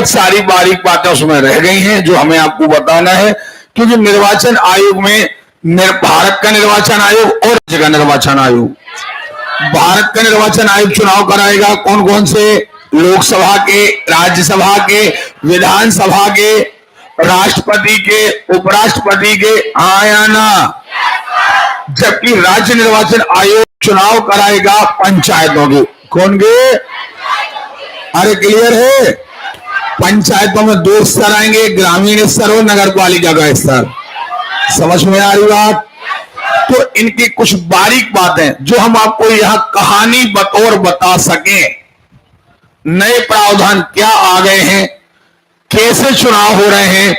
बहुत सारी बारीक बातें उसमें रह गई हैं जो हमें आपको बताना है, क्योंकि निर्वाचन आयोग में भारत का निर्वाचन आयोग और जगह निर्वाचन आयोग, भारत का निर्वाचन आयोग चुनाव कराएगा कौन कौन से, लोकसभा के, राज्यसभा के, विधानसभा के, राष्ट्रपति के, उपराष्ट्रपति के, हाँ या ना। जबकि राज्य निर्वाचन आयोग चुनाव कराएगा पंचायतों के। कौन के? अरे क्लियर है? पंचायतों में 2 स्तर आएंगे, ग्रामीण स्तर और नगर पालिका का स्तर। समझ में आ रही बात? तो इनकी कुछ बारीक बातें जो हम आपको यहां कहानी बतौर बता सके, नए प्रावधान क्या आ गए हैं, कैसे चुनाव हो रहे हैं,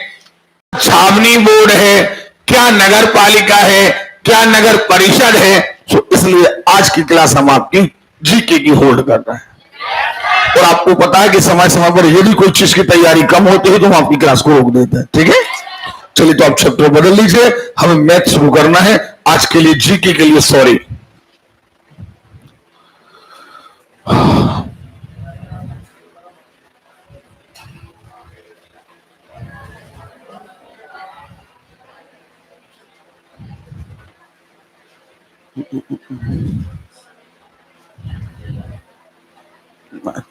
छावनी बोर्ड है क्या, नगर पालिका है क्या, नगर परिषद है। तो इसलिए आज की क्लास हम आपकी जीके की होल्ड कर रहे हैं। और आपको पता है कि समय समय पर यदि कोई चीज की तैयारी कम होती है तो हम आपकी क्लास को रोक देते हैं। ठीक है, चलिए तो आप चैप्टर बदल लीजिए, हमें मैथ शुरू करना है आज के लिए। जीके के लिए sorry,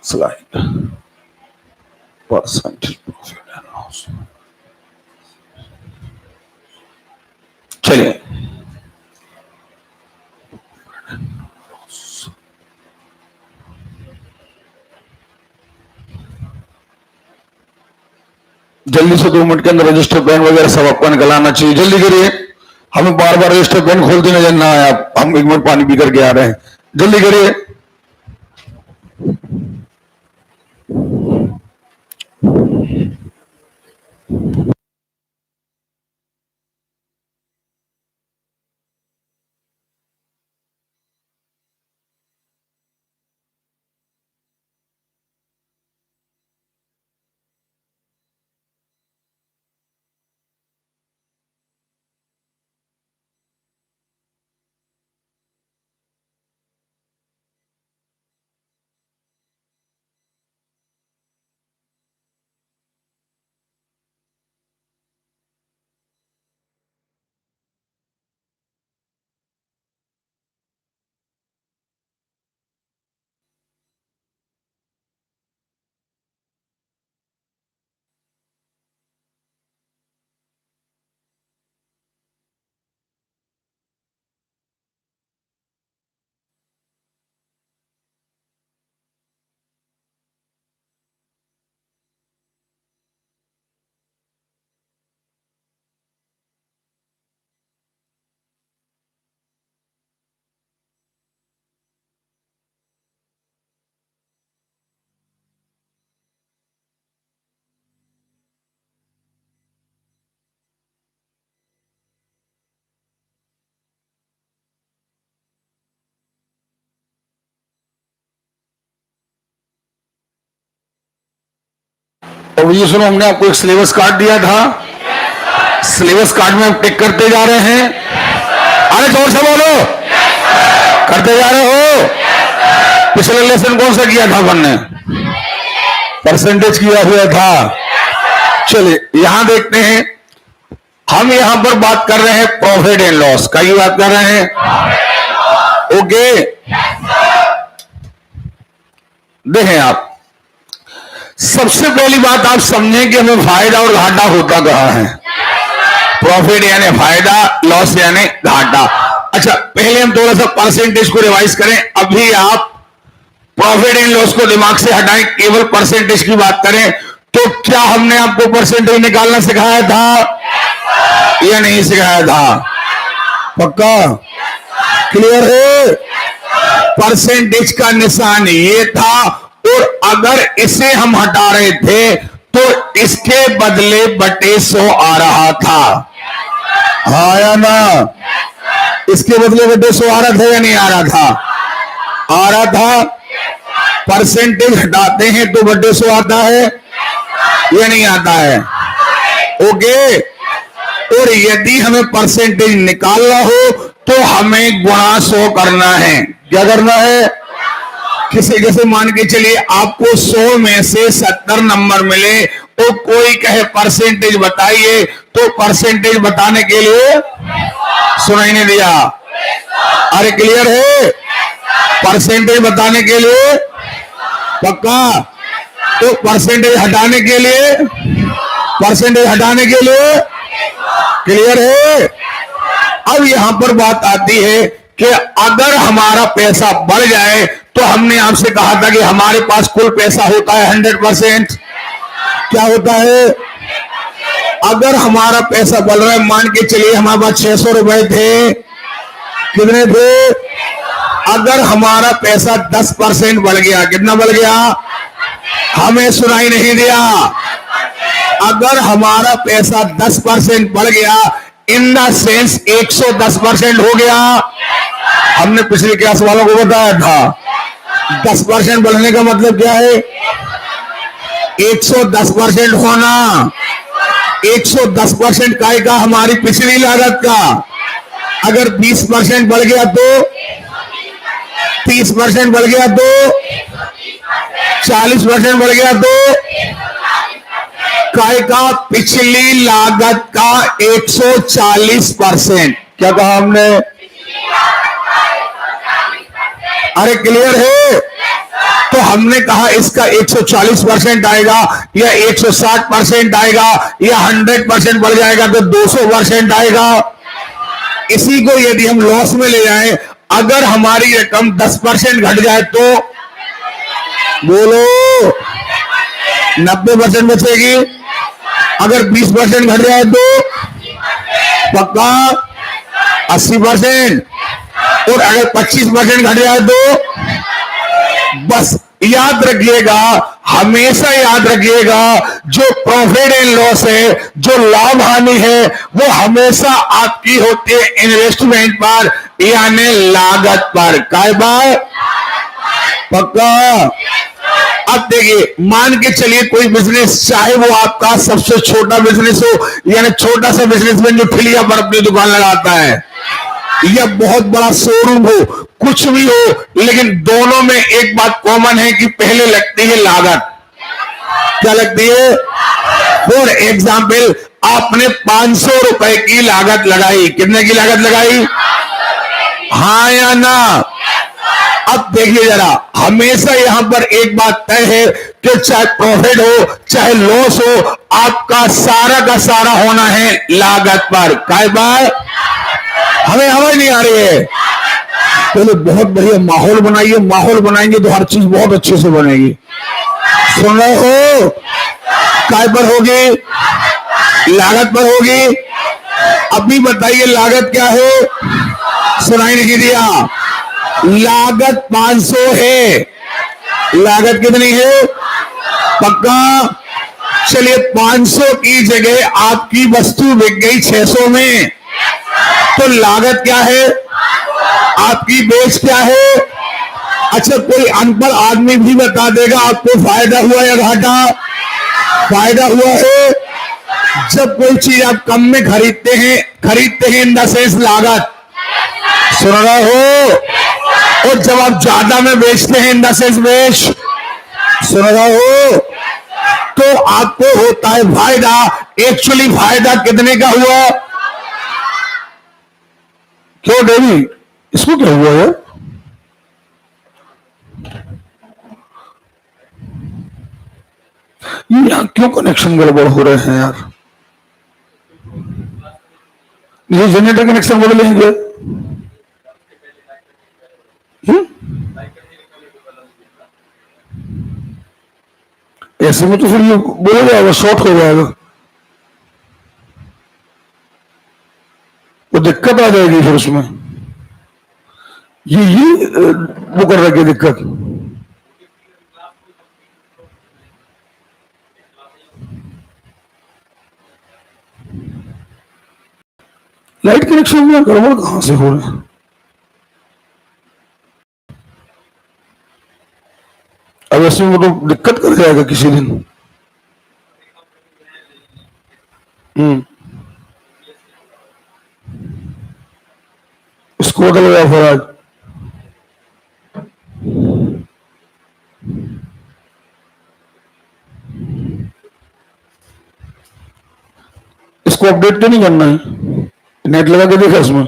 slide percentage profit and loss. चलिए जल्दी से 2 मिनट के अंदर रजिस्टर पेन वगैरह सब आपको निकलाना चाहिए। जल्दी करिए, हमें बार बार रजिस्टर पेन खोलते नजर ना आए। आप, हम 1 मिनट पानी पी करके आ रहे हैं, जल्दी करिए। और ये सुनो, हमने आपको एक सिलेबस कार्ड दिया था, सिलेबस कार्ड में हम टिक करते जा रहे हैं। अरे जोर से बोलो, करते जा रहे हो? पिछले लेसन कौन सा किया था अपन ने? परसेंटेज किया हुआ था। चलिए यहां देखते हैं, हम यहां पर बात कर रहे हैं प्रॉफिट एंड लॉस का, ये बात कर रहे हैं। ओके, देखें आप, सबसे पहली बात आप समझें कि हमें फायदा और घाटा होता कहां है। प्रॉफिट यानी फायदा, लॉस यानी घाटा। अच्छा, पहले हम थोड़ा सा परसेंटेज को रिवाइज करें। अभी आप प्रॉफिट एंड लॉस को दिमाग से हटाएं, केवल परसेंटेज की बात करें। तो क्या हमने आपको परसेंटेज निकालना सिखाया था या नहीं सिखाया था? पक्का? क्लियर है? परसेंटेज का निशान ये था, और अगर इसे हम हटा रहे थे तो इसके बदले बटे 100 आ रहा था, हाँ या ना? इसके बदले बटे 100 आ रहा था या नहीं आ रहा था? आ रहा था। परसेंटेज हटाते हैं तो बटे 100 आता है या नहीं आता है? ओके, और यदि हमें परसेंटेज निकालना हो तो हमें गुणा 100 करना है। क्या करना है? किसी जैसे मान के चलिए आपको 100 में से 70 नंबर मिले, तो कोई कहे परसेंटेज बताइए, तो परसेंटेज बताने के लिए सुनाई नहीं दिया। अरे क्लियर है? परसेंटेज बताने के लिए पक्का? तो परसेंटेज हटाने के लिए, परसेंटेज हटाने के लिए क्लियर है? अब यहां पर बात आती है कि अगर हमारा पैसा बढ़ जाए, तो हमने आपसे कहा था कि हमारे पास कुल पैसा होता है 100%। क्या होता है? अगर हमारा पैसा बढ़ रहा है, मान के चलिए हमारे पास 600 रुपए थे, कितने थे? अगर हमारा पैसा 10% बढ़ गया, कितना बढ़ गया? हमें सुनाई नहीं दिया। अगर हमारा पैसा 10% बढ़ गया, इन द सेंस 110% हो गया। हमने पिछले क्लास वालों को बताया था 10% बढ़ने का मतलब क्या है? 110% होना। 110% काय का? हमारी पिछली लागत का। अगर 20% बढ़ गया तो 30% बढ़ गया तो 40% बढ़ गया तो काय का? पिछली लागत का 140%। क्या कहा हमने? अरे क्लियर है? तो हमने कहा इसका 140% आएगा या 160% आएगा या 100% बढ़ जाएगा तो 200% आएगा। इसी को यदि हम लॉस में ले जाएं, अगर हमारी रकम 10% घट जाए तो बोलो 90% बचेगी। अगर 20% घट जाए तो पक्का 80%। और अगर 25% घट जाए तो बस याद रखिएगा, हमेशा याद रखिएगा, जो प्रॉफिट एंड लॉस है, जो लाभ हानि है, वो हमेशा आपकी होती है इन्वेस्टमेंट पर, यानी लागत पर। काय बार? पक्का? अब देखिए, मान के चलिए कोई बिजनेस, चाहे वो आपका सबसे छोटा बिजनेस हो, यानी छोटा सा बिजनेसमैन जो ठिलिया पर अपनी दुकान लगाता है, या बहुत बड़ा शोरूम हो, कुछ भी हो, लेकिन दोनों में एक बात कॉमन है कि पहले लगती है लागत। क्या लगती है? फॉर एग्जाम्पल, आपने 500 रुपए की लागत लगाई। कितने की लागत लगाई? हाँ या ना? अब देखिए जरा, हमेशा यहां पर एक बात तय है कि चाहे प्रॉफिट हो चाहे लॉस हो, आपका सारा का सारा होना है लागत पर। काय बार? हमें समझ नहीं आ रही है? पहले बहुत बढ़िया माहौल बनाइए, माहौल बनाएंगे तो हर चीज बहुत अच्छे से बनेगी। सुन रहे हो? काय पर होगी? लागत पर होगी। अभी बताइए लागत क्या है? सुनाई नहीं दिया। लागत 500 है। लागत कितनी है? पक्का? चलिए 500 की जगह आपकी वस्तु बिक गई 600 में, तो लागत क्या है? आपकी बेच क्या है? अच्छा, कोई अनपढ़ आदमी भी बता देगा आपको फायदा हुआ या घाटा? फायदा हुआ है। जब कोई चीज आप कम में खरीदते हैं इन द सेंस लागत। सुन रहे हो? और जब आप ज्यादा में बेचते हैं इन द सेंस बेच। सुन रहे हो? तो आपको होता है फायदा। एक्चुअली फायदा कितने का हुआ? क्यों देवी, इसको क्या हुआ है? ये यहां क्यों कनेक्शन गड़बड़ हो रहे हैं यार? ये जनरेटर कनेक्शन बदलेंगे। ऐसे में तो फिर ये बोल जाएगा, शॉर्ट हो जाएगा, वो दिक्कत आ जाएगी फिर उसमें। ये वो कर रहा है दिक्कत। लाइट कनेक्शन में गड़बड़ कहां से हो रहा है? अब ऐसे में तो दिक्कत कर जाएगा किसी दिन। इसको बदल गया फिर आज। इसको अपडेट तो नहीं करना है? नेट लगा के देखा इसमें?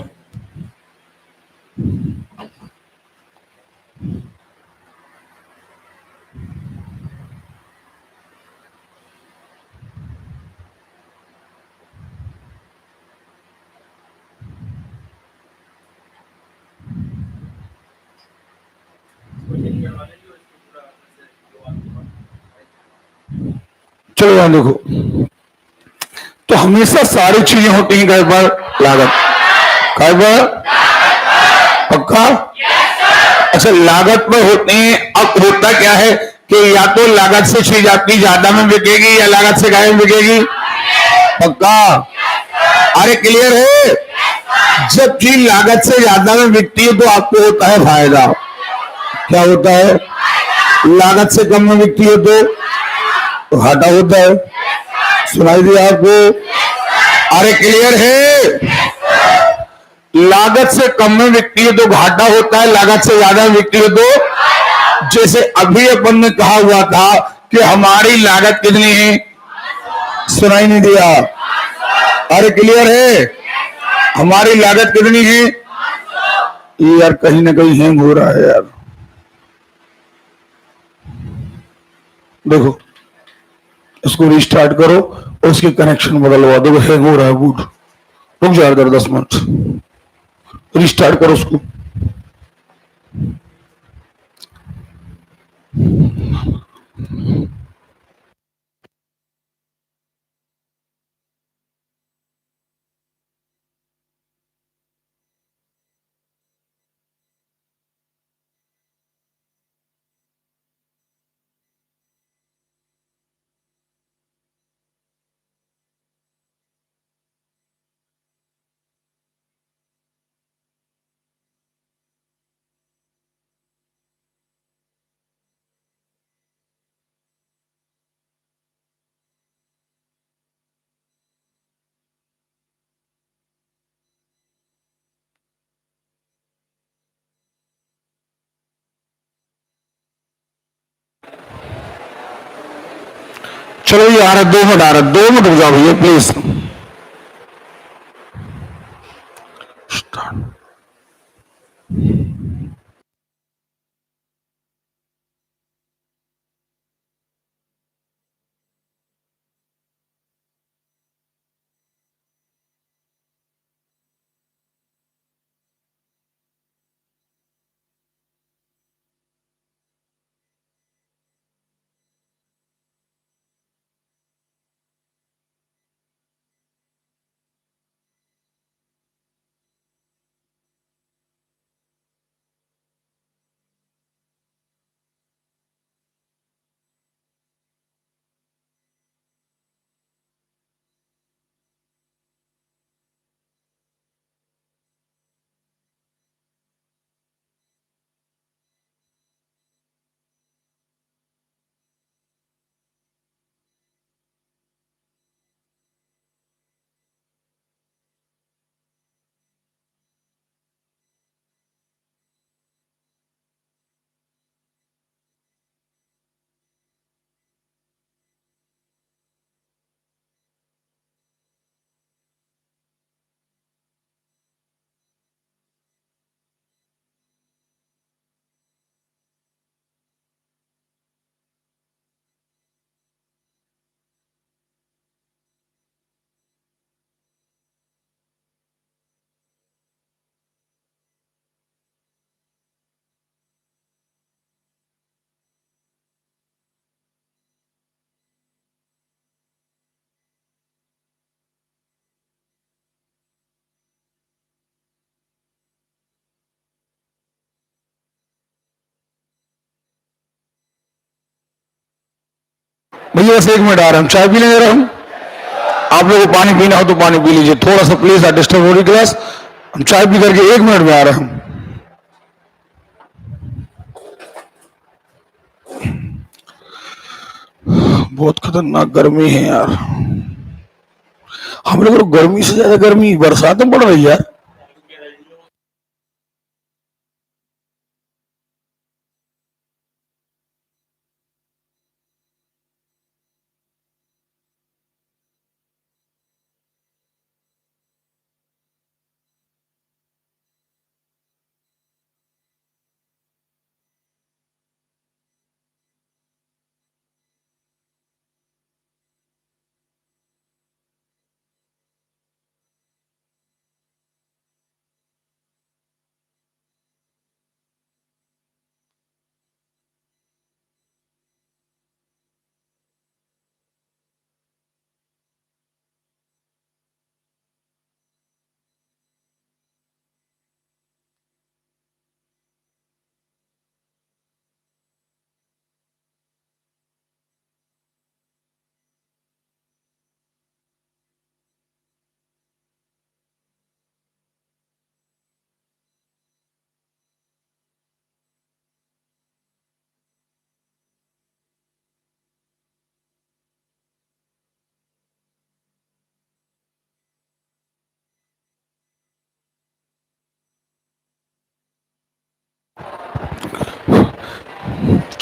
चलो यहां देखो, तो हमेशा सारी चीजें होती हैं कहीं पर लागत, कहीं पर पक्का। अच्छा, लागत पर होते हैं। अब होता क्या है कि या तो लागत से चीज आपकी ज्यादा में बिकेगी या लागत से कम में बिकेगी, पक्का। अरे क्लियर है? जब चीज लागत से ज्यादा में बिकती है तो आपको होता है फायदा। क्या होता है? लागत से कम में बिकती है तो घाटा होता है। सुनाई दिया आपको? अरे क्लियर है? लागत से कम में बिकती है तो घाटा होता है, लागत से ज्यादा में बिकती है तो, जैसे अभी अपन ने कहा हुआ था कि हमारी लागत कितनी है, सुनाई नहीं दिया? अरे क्लियर है? हमारी लागत कितनी है? ये यार कहीं ना कहीं हैंग हो रहा है यार। देखो, इसको रिस्टार्ट करो और उसके कनेक्शन बदलवा दो, हैंग हो रहा है। गुड, रुक जाओ इधर 10 मिनट, रिस्टार्ट करो उसको। चलो ये आ रहा, 2 मिनट आ रहा, 2 मिनट रुक जाओ भैया प्लीज। भैया बस 1 मिनट आ रहा हूँ, चाय पीने जा रहा हूँ। आप लोगों को पानी पीना हो तो पानी पी लीजिए, थोड़ा सा प्लीज डिस्टर्ब हो रही क्लास। हम चाय पी करके 1 मिनट में आ रहा हूँ। बहुत खतरनाक गर्मी है यार। हम लोग को गर्मी से ज्यादा गर्मी बरसात में पड़ रही है यार।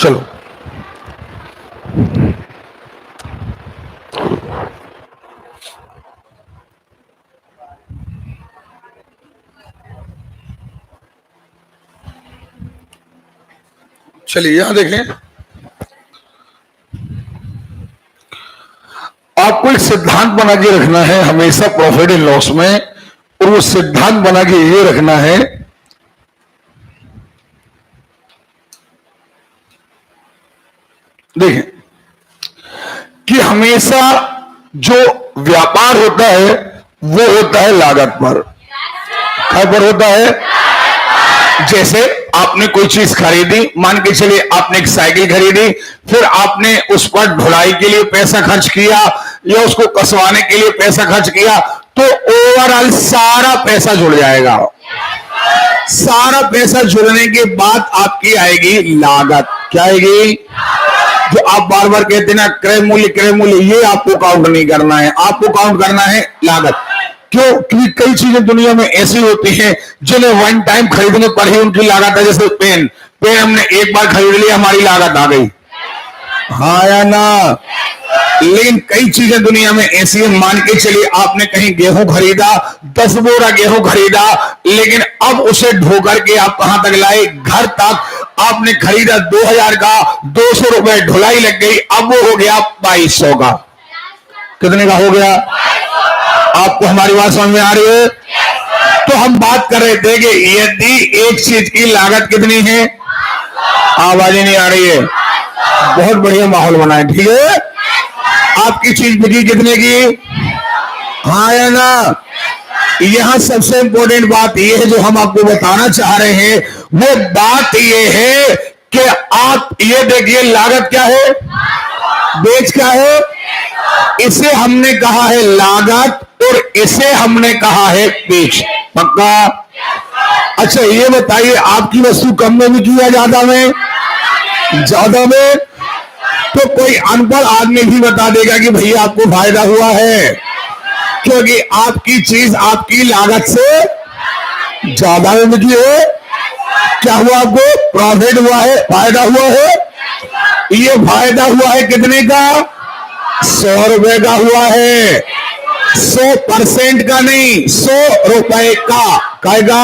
चलो चलिए यहां देखें, आपको एक सिद्धांत बना के रखना है हमेशा प्रॉफिट एंड लॉस में, और वो सिद्धांत बना के ये रखना है देखें कि हमेशा जो व्यापार होता है वो होता है लागत पर। क्या पर होता है? जैसे आपने कोई चीज खरीदी, मान के चलिए आपने एक साइकिल खरीदी, फिर आपने उस पर ढुलाई के लिए पैसा खर्च किया या उसको कसवाने के लिए पैसा खर्च किया, तो ओवरऑल सारा पैसा जुड़ जाएगा। सारा पैसा जुड़ने के बाद आपकी आएगी लागत। क्या आएगी? जो आप बार बार कहते ना क्रय मूल्य, ये आपको काउंट नहीं करना है, आपको काउंट करना है लागत। क्यों? क्योंकि कई चीजें दुनिया में ऐसी होती हैं जिन्हें वन टाइम खरीदने पर ही उनकी लागत है। जैसे पेन हमने एक बार खरीद लिया, हमारी लागत आ गई, हाँ या ना? लेकिन कई चीजें दुनिया में ऐसी है, मान के चलिए आपने कहीं गेहूं खरीदा, 10 बोरा गेहूं खरीदा, लेकिन अब उसे ढो करके आप कहां तक लाए? घर तक। आपने खरीदा 2000 का, 200 रुपए ढुलाई लग गई, अब वो हो गया 2200 का। कितने का हो गया? आपको हमारी बात समझ में आ रही है? तो हम बात कर रहे थे कि यदि एक चीज की लागत कितनी है, आवाज नहीं आ रही है, बहुत बढ़िया माहौल बनाए, ठीक है? आपकी चीज बिकी कितने की, हाँ या ना? यहां सबसे इंपॉर्टेंट बात यह है जो हम आपको बताना चाह रहे हैं, वो बात यह है कि आप ये देखिए लागत क्या है, बेच क्या है, इसे हमने कहा है लागत और इसे हमने कहा है बेच। पक्का? अच्छा ये बताइए, आपकी वस्तु कम में बिकी या ज्यादा में? ज्यादा में। तो कोई अनपढ़ आदमी भी बता देगा कि भैया आपको फायदा हुआ है, क्योंकि आपकी चीज आपकी लागत से ज्यादा में बिकी है। क्या हुआ? आपको प्रॉफिट हुआ है, फायदा हुआ है। ये फायदा हुआ है कितने का? 100 रुपए का हुआ है। 100% का नहीं, 100 रुपए का। कहेगा?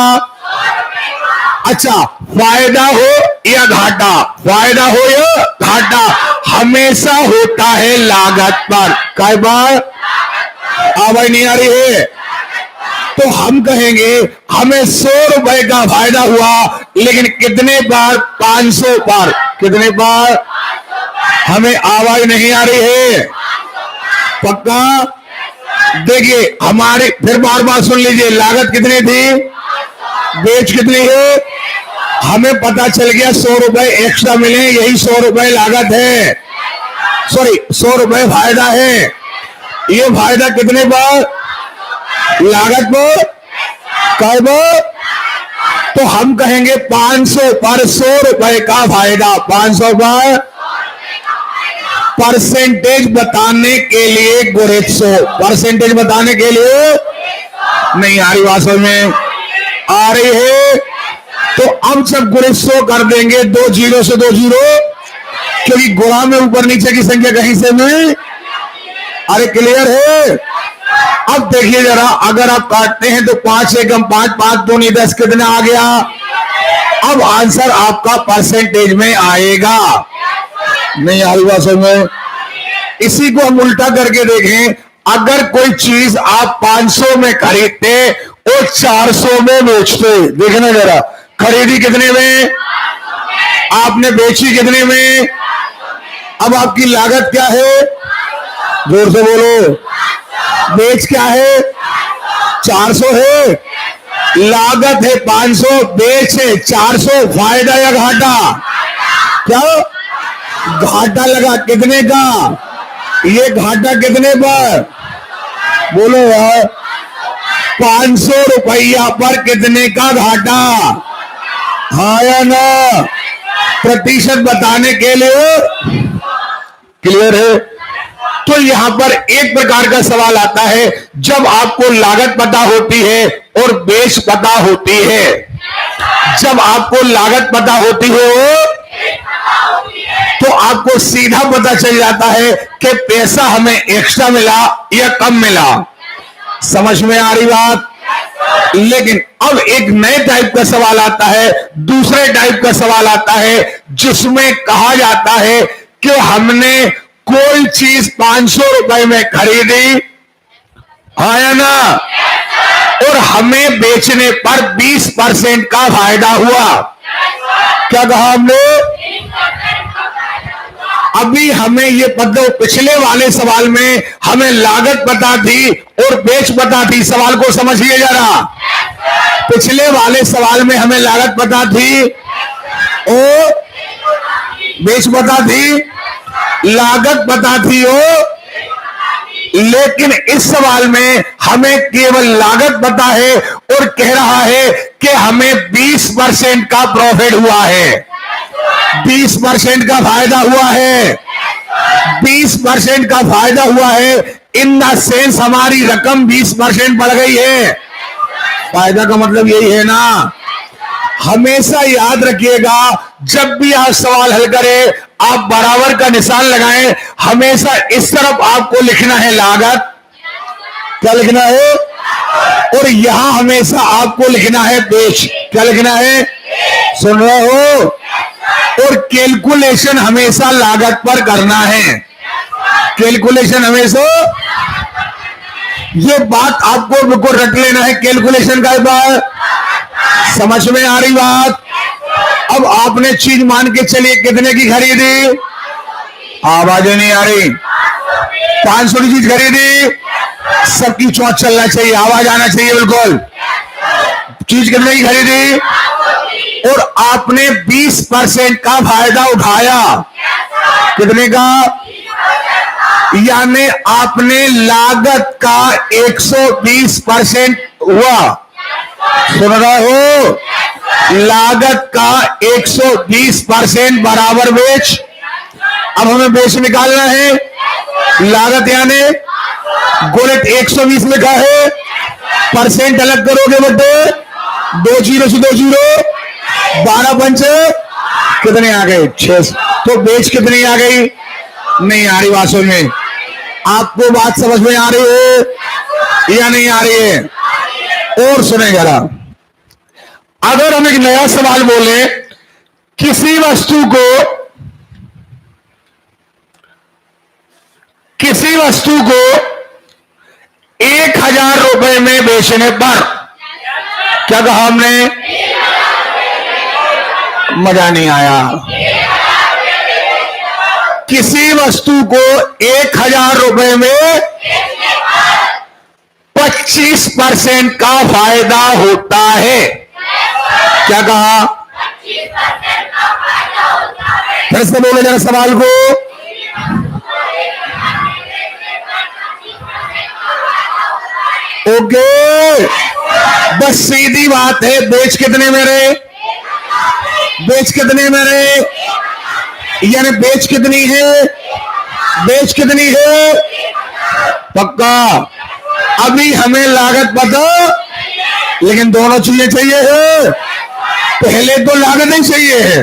अच्छा, फायदा हो या घाटा, फायदा हो या घाटा, हमेशा होता है लागत पर। कई बार आवाज नहीं आ रही है? तो हम कहेंगे हमें 100 रुपए का फायदा हुआ, लेकिन कितने बार? 500 बार। कितने बार? हमें आवाज नहीं आ रही है? पक्का? देखिए हमारे, फिर बार बार सुन लीजिए, लागत कितनी थी, बेच कितनी है? हमें पता चल गया 100 रुपए एक्स्ट्रा मिले, यही 100 रुपए लागत है, सॉरी 100 रुपए फायदा है। ये फायदा कितने बार? लागत पर। कई बार? तो हम कहेंगे 500 पर 100 रुपए का फायदा। 500 पर परसेंटेज बताने के लिए गुणे 100, परसेंटेज बताने के लिए नहीं आ रही बात समझ में आ रही है? तो अब जब गुणे 100 कर देंगे 2 जीरो से 2 जीरो, क्योंकि गुणा में ऊपर नीचे की संख्या कहीं से नहीं। अरे क्लियर है? अब देखिए जरा, अगर आप काटते हैं तो 5 एकम 5, 5 दूनी 10, कितना आ गया? अब आंसर आपका परसेंटेज में आएगा। नहीं आ रही बात समझ में? इसी को हम उल्टा करके देखें, अगर कोई चीज आप 500 में खरीदते और 400 में बेचते, देखना जरा, खरीदी कितने में, आपने बेची कितने में, अब आपकी लागत क्या है? जोर से बोलो, बेच क्या है? 400 है, लागत है 500, बेच है 400, फायदा या घाटा? क्या घाटा लगा? कितने का? ये घाटा कितने पर? बोलो यार, 500 रुपया पर कितने का घाटा? हाँ या ना? प्रतिशत बताने के लिए क्लियर है? तो यहां पर एक प्रकार का सवाल आता है, जब आपको लागत पता होती है और बेच पता होती है, जब आपको लागत पता होती है तो आपको सीधा पता चल जाता है कि पैसा हमें एक्स्ट्रा मिला या कम मिला। समझ में आ रही बात? लेकिन अब एक नए टाइप का सवाल आता है, दूसरे टाइप का सवाल आता है, जिसमें कहा जाता है कि हमने कोई चीज 500 रुपए में खरीदी, हाँ या ना, और हमें बेचने पर 20% का फायदा हुआ। क्या कहा हमने? अभी हमें ये पता, पिछले वाले सवाल में हमें लागत पता थी और बेच पता थी। सवाल को समझिए जरा। पिछले वाले सवाल में हमें लागत पता थी और बेच पता थी, लागत पता थी और, लेकिन इस सवाल में हमें केवल लागत पता है और कह रहा है कि हमें 20% का प्रॉफिट हुआ है, 20% का फायदा हुआ है, 20% का फायदा हुआ है। इन द सेंस हमारी रकम 20% बढ़ गई है। फायदा का मतलब यही है ना। हमेशा याद रखिएगा, जब भी आप सवाल हल करें, आप बराबर का निशान लगाएं। हमेशा इस तरफ आपको लिखना है लागत, क्या लिखना है, और यहां हमेशा आपको लिखना है बेच। क्या लिखना है? सुन रहे हो? और कैलकुलेशन हमेशा लागत पर करना है। कैलकुलेशन हमेशा, ये बात आपको बिल्कुल रट लेना है। कैलकुलेशन का बात समझ में आ रही बात? अब आपने चीज मान के चलिए कितने की खरीदी, आवाज नहीं आ रही, 500 की चीज खरीदी, सबकी चौथ चलना चाहिए, आवाज आना चाहिए बिल्कुल। चीज कितने की खरीदी और आपने 20% का फायदा उठाया। कितने का? यानी आपने लागत का 120% हुआ। सुन रहे हो? लागत का 120% बराबर बेच। अब हमें बेच निकालना है। लागत यानी गोलेट 120 लिखा है, परसेंट अलग करोगे बटे 2 जीरो से 2 जीरो, 12 पंच कितने आ गए? 6। तो बेच कितनी आ गई? नहीं आ रही बात समझ में? आपको बात समझ में आ रही है या नहीं आ रही है? और सुने जरा, अगर हम एक नया सवाल बोले, किसी वस्तु को 1000 रुपए में बेचने पर, क्या कहा हमने? मजा नहीं आया। किसी वस्तु को 1000 रुपए में 25% का फायदा होता है। क्या कहा? फिर से बोले जरा सवाल को। ओके, बस सीधी बात है। बेच कितने में रहे? बेच कितने में रहे? यानी बेच कितनी है? बेच कितनी है? पक्का? अभी हमें लागत पता, लेकिन दोनों चीजें चाहिए है। पहले तो लागत नहीं चाहिए है,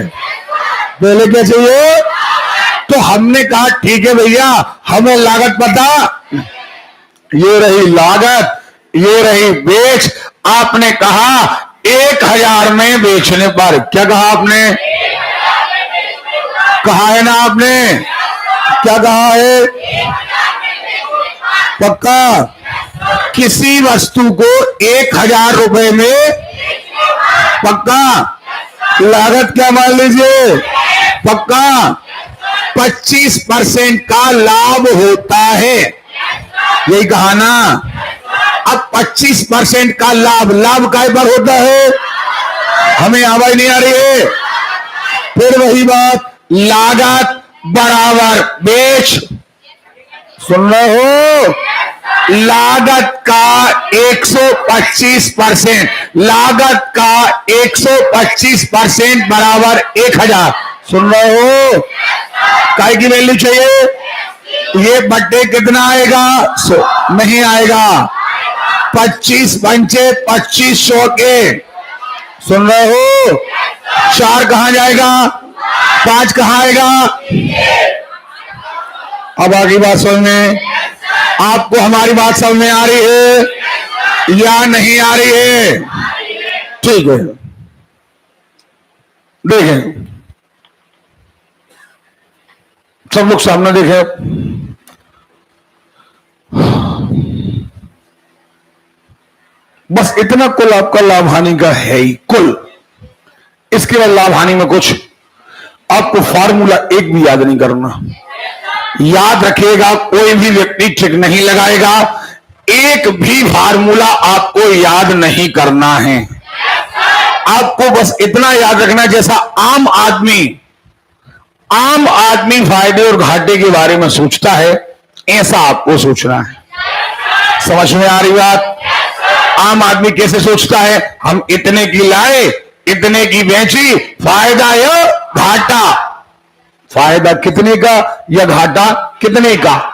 पहले क्या चाहिए? तो हमने कहा ठीक है भैया, हमें लागत पता, ये रही लागत, ये रही बेच। आपने कहा 1000 में बेचने पर, क्या कहा आपने? कहा है ना आपने? क्या कहा है? पक्का? किसी वस्तु को 1000 रुपए में, पक्का? लागत क्या मान लीजिए? पक्का? 25% का लाभ होता है, यही कहा ना। अब 25% का लाभ, लाभ काय पर होता है? हमें आवाज नहीं आ रही है। फिर वही बात, लागत बराबर बेच। सुन रहे हो? लागत का 125%, लागत का 125% बराबर 1000। सुन रहे हो? काय की वैल्यू चाहिए? ये बट्टे कितना आएगा? नहीं आएगा। 25 पंचे 2500 के। सुन रहे हो? 4 कहां जाएगा? 5 कहां आएगा? अब आगे बात समझ में, आपको हमारी बात समझ में आ रही है या नहीं आ रही है? ठीक है, देखें सब लोग सामने देखें। बस इतना कुल आपका लाभ हानि का है ही, कुल। इसके बाद लाभ हानि में कुछ आपको फार्मूला एक भी याद नहीं करना। याद रखिएगा, कोई भी व्यक्ति ट्रिक नहीं लगाएगा, एक भी फार्मूला आपको याद नहीं करना है। आपको बस इतना याद रखना, जैसा आम आदमी फायदे और घाटे के बारे में सोचता है, ऐसा आपको सोचना है। समझ में आ रही बात? आम आदमी कैसे सोचता है? हम इतने की लाए, इतने की बेची, फायदा या घाटा? फायदा कितने का या घाटा कितने का?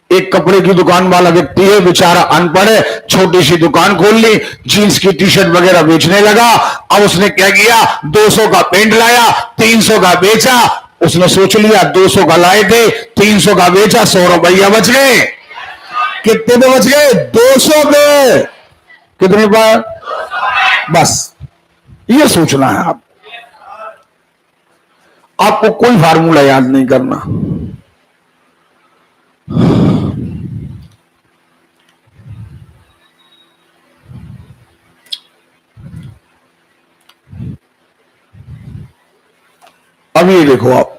एक कपड़े की दुकान वाला व्यक्ति है, बेचारा अनपढ़ है, छोटी सी दुकान खोल ली, जीन्स की टी शर्ट वगैरह बेचने लगा। अब उसने क्या किया, 200 का पेंट लाया, 300 का बेचा। उसने सोच लिया 200 का लाए थे, 300 का बेचा, 100 रुपया बच गए। कितने पे बच गए? 200 पे। कितने पर? बस ये सोचना है। आपको कोई फार्मूला याद नहीं करना। अब ये देखो, आप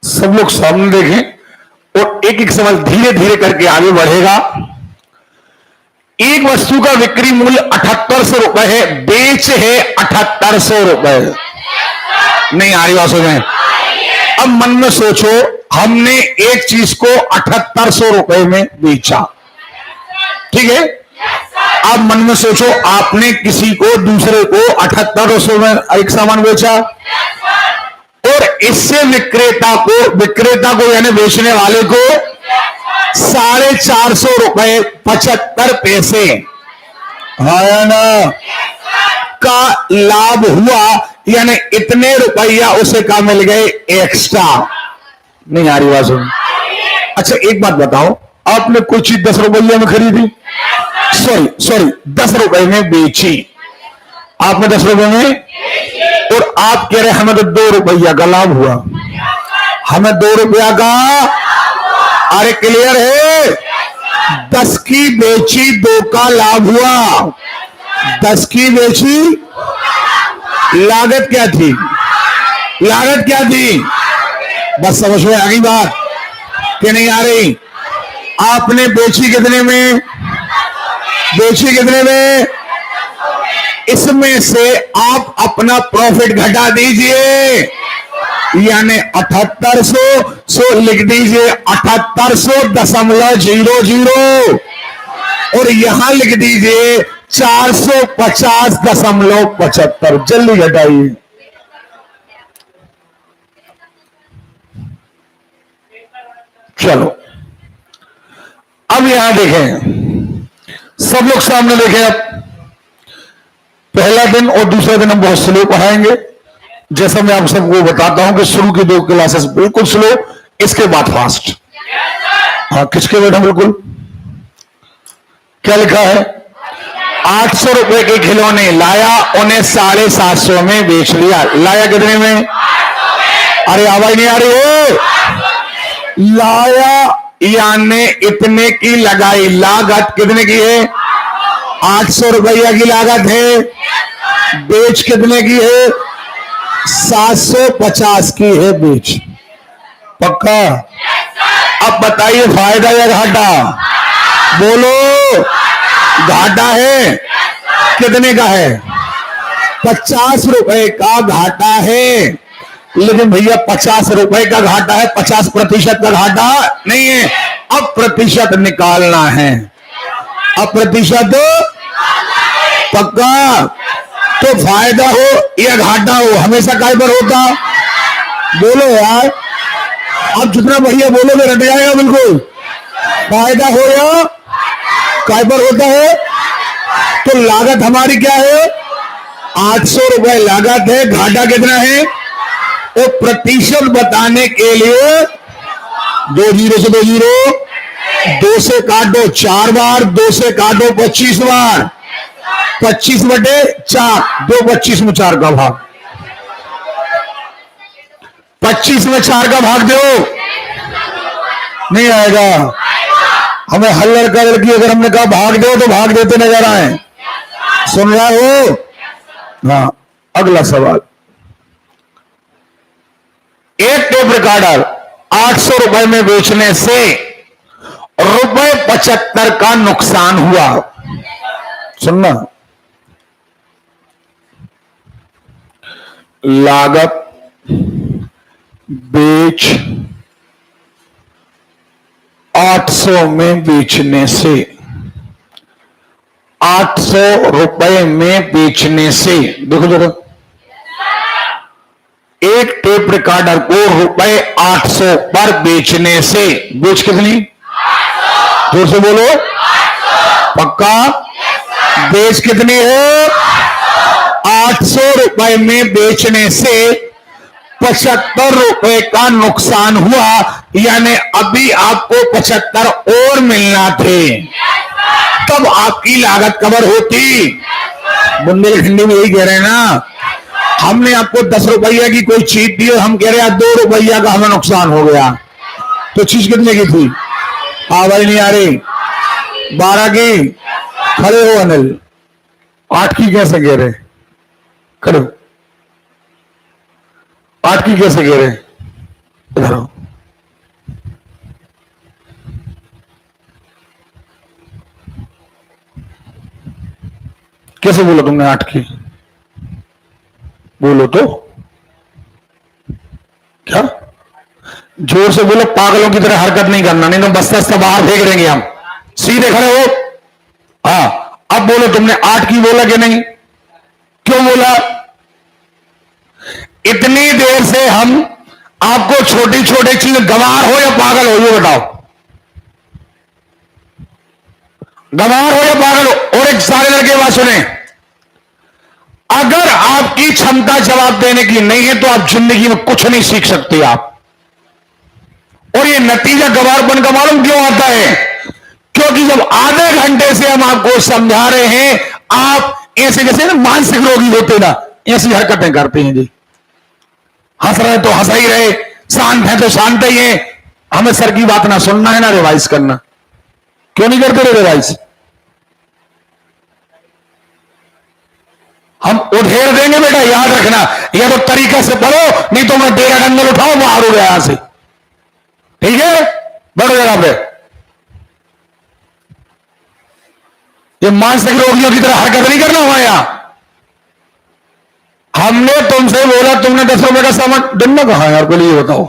सब लोग सामने देखें और एक एक सवाल धीरे धीरे करके आगे बढ़ेगा। एक वस्तु का बिक्री मूल्य 7800 रुपए है, बेच है 7800 रुपए। नहीं आ रही बात? सोचें, अब मन में सोचो, हमने एक चीज को 7800 रुपए में बेचा, ठीक है? अब मन में सोचो, आपने किसी को, दूसरे को 7800 में एक सामान बेचा, और इससे विक्रेता को यानी बेचने वाले को 450 रुपए 75 पैसे है ना का लाभ हुआ, यानी इतने रुपया उसे का मिल गए एक्स्ट्रा। नहीं आ रही बात? सुन, अच्छा एक बात बताओ, आपने कोई चीज 10 रुपये में खरीदी, सॉरी 10 रुपए में बेची, आपने 10 रुपए में, और आप कह रहे हमें तो 2 रुपया का लाभ हुआ, हमें 2 रुपया का। अरे क्लियर है? 10 की बेची, 2 का लाभ हुआ। 10 की बेची, लागत क्या थी? लागत क्या थी? बस समझ में आ गई बात कि नहीं आ रही? आपने बेची कितने में? बेची कितने में? इसमें से आप अपना प्रॉफिट घटा दीजिए, यानी 7800 लिख दीजिए, 7800.00, और यहां लिख दीजिए 450.75। जल्दी घटाइए। चलो अब यहां देखें, सब लोग सामने देखें। अब पहला दिन और दूसरा दिन हम बहुत स्लो पढ़ाएंगे, जैसा मैं आप सबको बताता हूं कि शुरू की 2 क्लासेस बिल्कुल स्लो, इसके बाद फास्ट। हाँ, किसके बेटा? बिल्कुल। क्या लिखा है? 800 रुपए के खिलौने लाया, उन्हें 750 में बेच लिया। लाया कितने में? अरे आवाज नहीं आ रही है? लाया यानी इतने की लगाई, लागत कितने की है? 800 रुपया की लागत है। बेच कितने की है? 750 की है बेच। पक्का? अब बताइए फायदा या घाटा? बोलो। घाटा है। कितने का है? 50 रुपए का घाटा है। लेकिन भैया 50 रुपए का घाटा है, 50% का घाटा नहीं है। अब प्रतिशत निकालना है। अब प्रतिशत पक्का? तो फायदा हो या घाटा हो, हमेशा काय पर होता? बोलो यार, अब जितना बढ़िया बोलोगे रट जाएगा बिल्कुल। फायदा हो या काय पर होता है? तो लागत हमारी क्या है? 800 रुपए लागत है, घाटा कितना है? वो प्रतिशत बताने के लिए 2 जीरो से 2 जीरो, 2 से काट दो 4 बार, 2 से काटो 25 बार, 25/4, 2 25 में 4 का भाग, 25 में 4 का भाग दो, नहीं आएगा। हमें हल्लर कर की अगर हमने कहा भाग दो तो भाग देते नजर आए। सुन रहा हो? हाँ, अगला सवाल। एक टेप रिकॉर्डर 800 रुपए में बेचने से ₹75 का नुकसान हुआ। सुनना, लागत बेच 800 में बेचने से, 800 रुपए में बेचने से, देखो जरा, एक टेप रिकॉर्डर को ₹800 पर बेचने से, बेच कितनी? जोर से बोलो, पक्का? बेच कितनी है? 800 रुपए में बेचने से 75 रुपए का नुकसान हुआ, यानी अभी आपको 75 और मिलना थे, तब आपकी लागत कवर होती। बुंदेलखंडी हिंदी में यही कह रहे हैं ना, हमने आपको 10 रुपया की कोई चीज दी और हम कह रहे हैं 2 रुपया का हमें नुकसान हो गया, तो चीज कितने की थी? आवाज नहीं आ रही। 12 की। खड़े हो अनिल। 8 की कैसे कह रहे? खड़े हो। 8 की कैसे कह रहे? इधर आओ। कैसे बोला तुमने 8 की? बोलो तो। क्या? जोर से बोलो, पागलों की तरह हरकत नहीं करना, नहीं तो बस्ता बाहर फेंक देंगे हम। सीधे खड़े हो। हाँ, अब बोलो, तुमने 8 की बोला कि नहीं? क्यों बोला? इतनी देर से हम आपको छोटी छोटी चीज, गंवार हो या पागल हो ये बताओ, गंवार हो या पागल हो? और एक सारे लड़के बात सुने, अगर आपकी क्षमता जवाब देने की नहीं है तो आप जिंदगी में कुछ नहीं सीख सकते आप। और ये नतीजा गंवारपन का मालूम क्यों आता है? क्योंकि जब आधे घंटे से हम आपको समझा रहे हैं, आप ऐसे जैसे ना मानसिक रोगी होते ना, ऐसी हरकतें करते हैं जी। हंस रहे तो हंस ही रहे, शांत है तो शांत ही है, हमें सर की बात ना सुनना है ना रिवाइज करना। क्यों नहीं करते रे रिवाइज? हम उधेड़ देंगे बेटा, याद रखना, या तो तरीके से पढ़ो, नहीं तो मैं डेरा डंगल उठाओ बाहर हो गया यहां से। ठीक है, बढ़ो जगह पे। ये मानसिक रोगियों की तरह हरकत नहीं करना हमारे यहां। हमने तुमसे बोला, तुमने 10 रुपए का सामान डंडा कहा यार, बोले ये बताओ।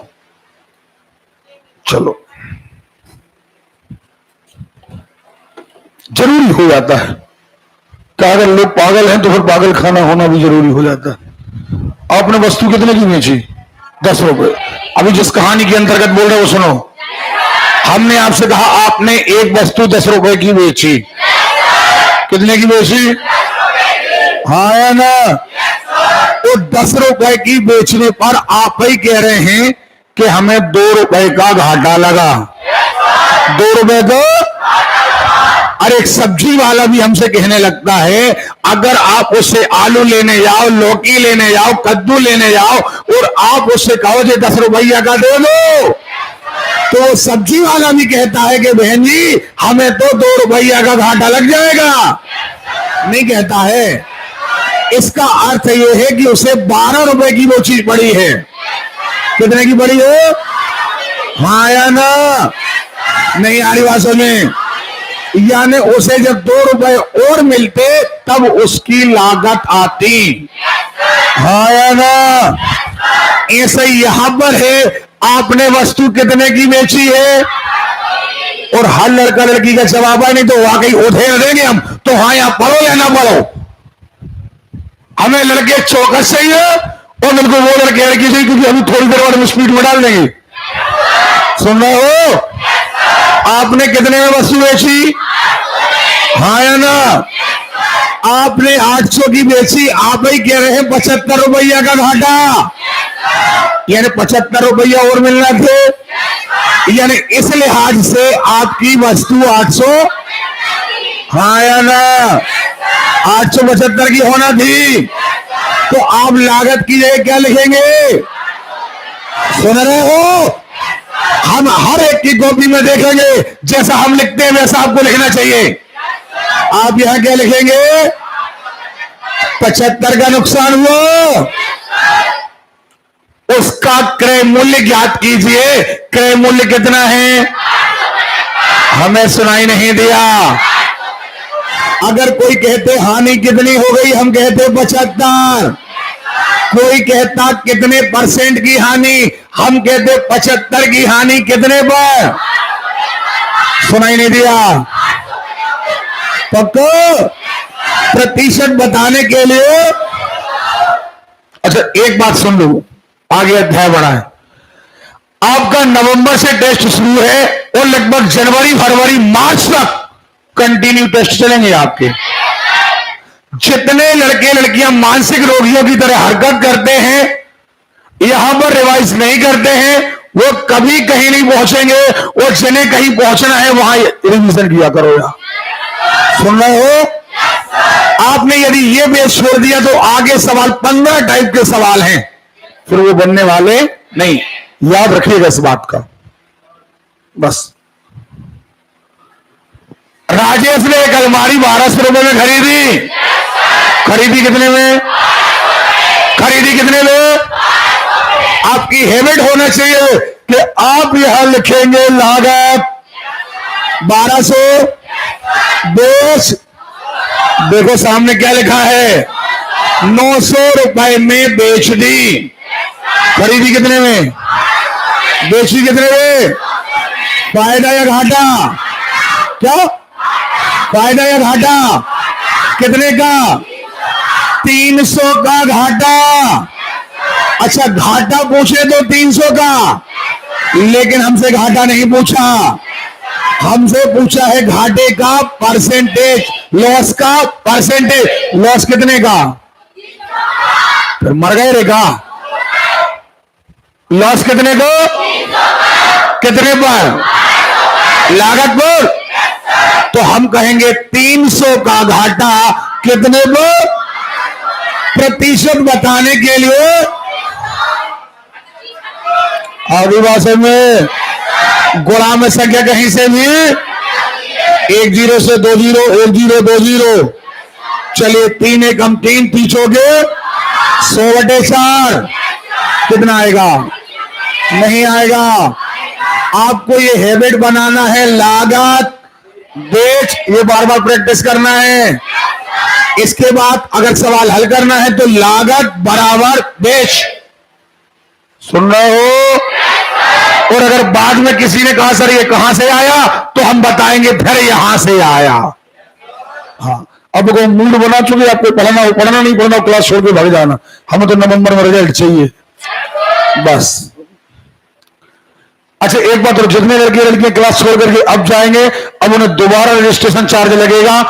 चलो, जरूरी हो जाता है कि अगर लोग पागल हैं तो फिर पागल खाना होना भी जरूरी हो जाता है। आपने वस्तु कितने की बेची? 10 रुपए। अभी जिस कहानी के अंतर्गत बोल रहे हो सुनो, हमने आपसे कहा आपने एक वस्तु 10 रुपए की बेची। कितने की बेची? हाँ या ना? तो 10 रुपए की बेचने पर आप ही कह रहे हैं कि हमें 2 रुपए का घाटा लगा। 2 रुपए का। और एक सब्जी वाला भी हमसे कहने लगता है, अगर आप उससे आलू लेने जाओ, लौकी लेने जाओ, कद्दू लेने जाओ और आप उससे कहो जी 10 रुपया का दे दो, तो सब्जी वाला भी कहता है कि बहन जी हमें तो 2 रुपया का घाटा लग जाएगा। नहीं कहता है। इसका अर्थ यह है कि उसे 12 रुपए की वो चीज पड़ी है। कितने की पड़ी है? हाँ या ना? नहीं आ रही बात समझ? यानी उसे जब 2 रुपए और मिलते तब उसकी लागत आती। हाँ या ना? ऐसे यहां पर है, आपने वस्तु कितने की बेची है और हर लड़का लड़की का जवाब है, नहीं तो वाकई उधेड़ देंगे हम। तो हाँ, यहां पढ़ो या ना पढ़ो, हमें लड़के चौकस चाहिए और बिल्कुल वो लड़के लड़की चाहिए, क्योंकि अभी थोड़ी देर बाद हम स्पीड में डाल देंगे। सुन रहे हो? आपने कितने में वस्तु बेची? हाँ या ना? आपने 800 की बेची, आप ही कह रहे हैं 75 रुपया का घाटा। यानी 75 रुपया और मिलना थे, यानी इस लिहाज से आपकी वस्तु 800, हाँ या ना, 875 की होना थी। तो आप लागत की जगह क्या लिखेंगे? सुन रहे हो? हम हर एक की कॉपी में देखेंगे, जैसा हम लिखते हैं वैसा आपको लिखना चाहिए। आप यहां क्या लिखेंगे? 75 का नुकसान हुआ, उसका क्रय मूल्य ज्ञात कीजिए। क्रय मूल्य कितना है? हमें सुनाई नहीं दिया। अगर कोई कहते हानि कितनी हो गई, हम कहते 75। कोई कहता कितने परसेंट की हानि, हम कहते 75 की हानि। कितने पर? सुनाई नहीं दिया। पक्का प्रतिशत बताने के लिए। अच्छा एक बात सुन लो, आगे अध्याय बढ़ा है। आपका नवंबर से टेस्ट शुरू है और लगभग जनवरी फरवरी मार्च तक कंटिन्यू टेस्ट चलेंगे आपके। जितने लड़के लड़कियां मानसिक रोगियों की तरह हरकत करते हैं, यहां पर रिवाइज नहीं करते हैं, वो कभी कहीं नहीं पहुंचेंगे। और जिन्हें कहीं पहुंचना है वहां रिवीजन किया करो। यार सुन रहे हो? आपने यदि ये बेस छोड़ दिया तो आगे सवाल 15 टाइप के सवाल हैं, फिर वो बनने वाले नहीं। याद रखिएगा इस बात का। बस राजेश ने एक अलमारी 1200 रुपए में खरीदी। खरीदी कितने में? खरीदी कितने में? आपकी हैबिट होना चाहिए कि आप यहां लिखेंगे लागत 1200 बेच। देखो सामने क्या लिखा है? 900 रुपए में बेच दी। खरीदी कितने में? बेची कितने में? फायदा या घाटा? क्या फायदा या घाटा? कितने का? 300 का घाटा। अच्छा घाटा पूछे तो 300 का, लेकिन हमसे घाटा नहीं पूछा। हमसे पूछा है घाटे का परसेंटेज, लॉस का परसेंटेज। लॉस कितने का? फिर मर गए रे का। लॉस कितने को? कितने पर? लागत पर। तो हम कहेंगे 300 का घाटा कितने पर? प्रतिशत बताने के लिए आगे भाषा में गुणा में संख्या कहीं से भी 1 0 से 2 0, 1 0 2 0। चलिए 3 एकम 3 पीछोगे 100/4 कितना आएगा? नहीं आएगा। आपको ये हैबिट बनाना है, लागत बेच, ये बार बार प्रैक्टिस करना है। इसके बाद अगर सवाल हल करना है तो लागत बराबर बेच। सुन रहे हो? और अगर बाद में किसी ने कहा सर ये कहां से आया, तो हम बताएंगे फिर यहां से आया। हाँ अब को मूड बना चुके, आपको पढ़ना नहीं पढ़ना, क्लास छोड़ के भाग जाना। हमें तो नवंबर में रिजल्ट चाहिए बस। अच्छा एक बात और, जितने लड़कियां क्लास छोड़ करके अब जाएंगे, अब उन्हें दोबारा रजिस्ट्रेशन चार्ज लगेगा।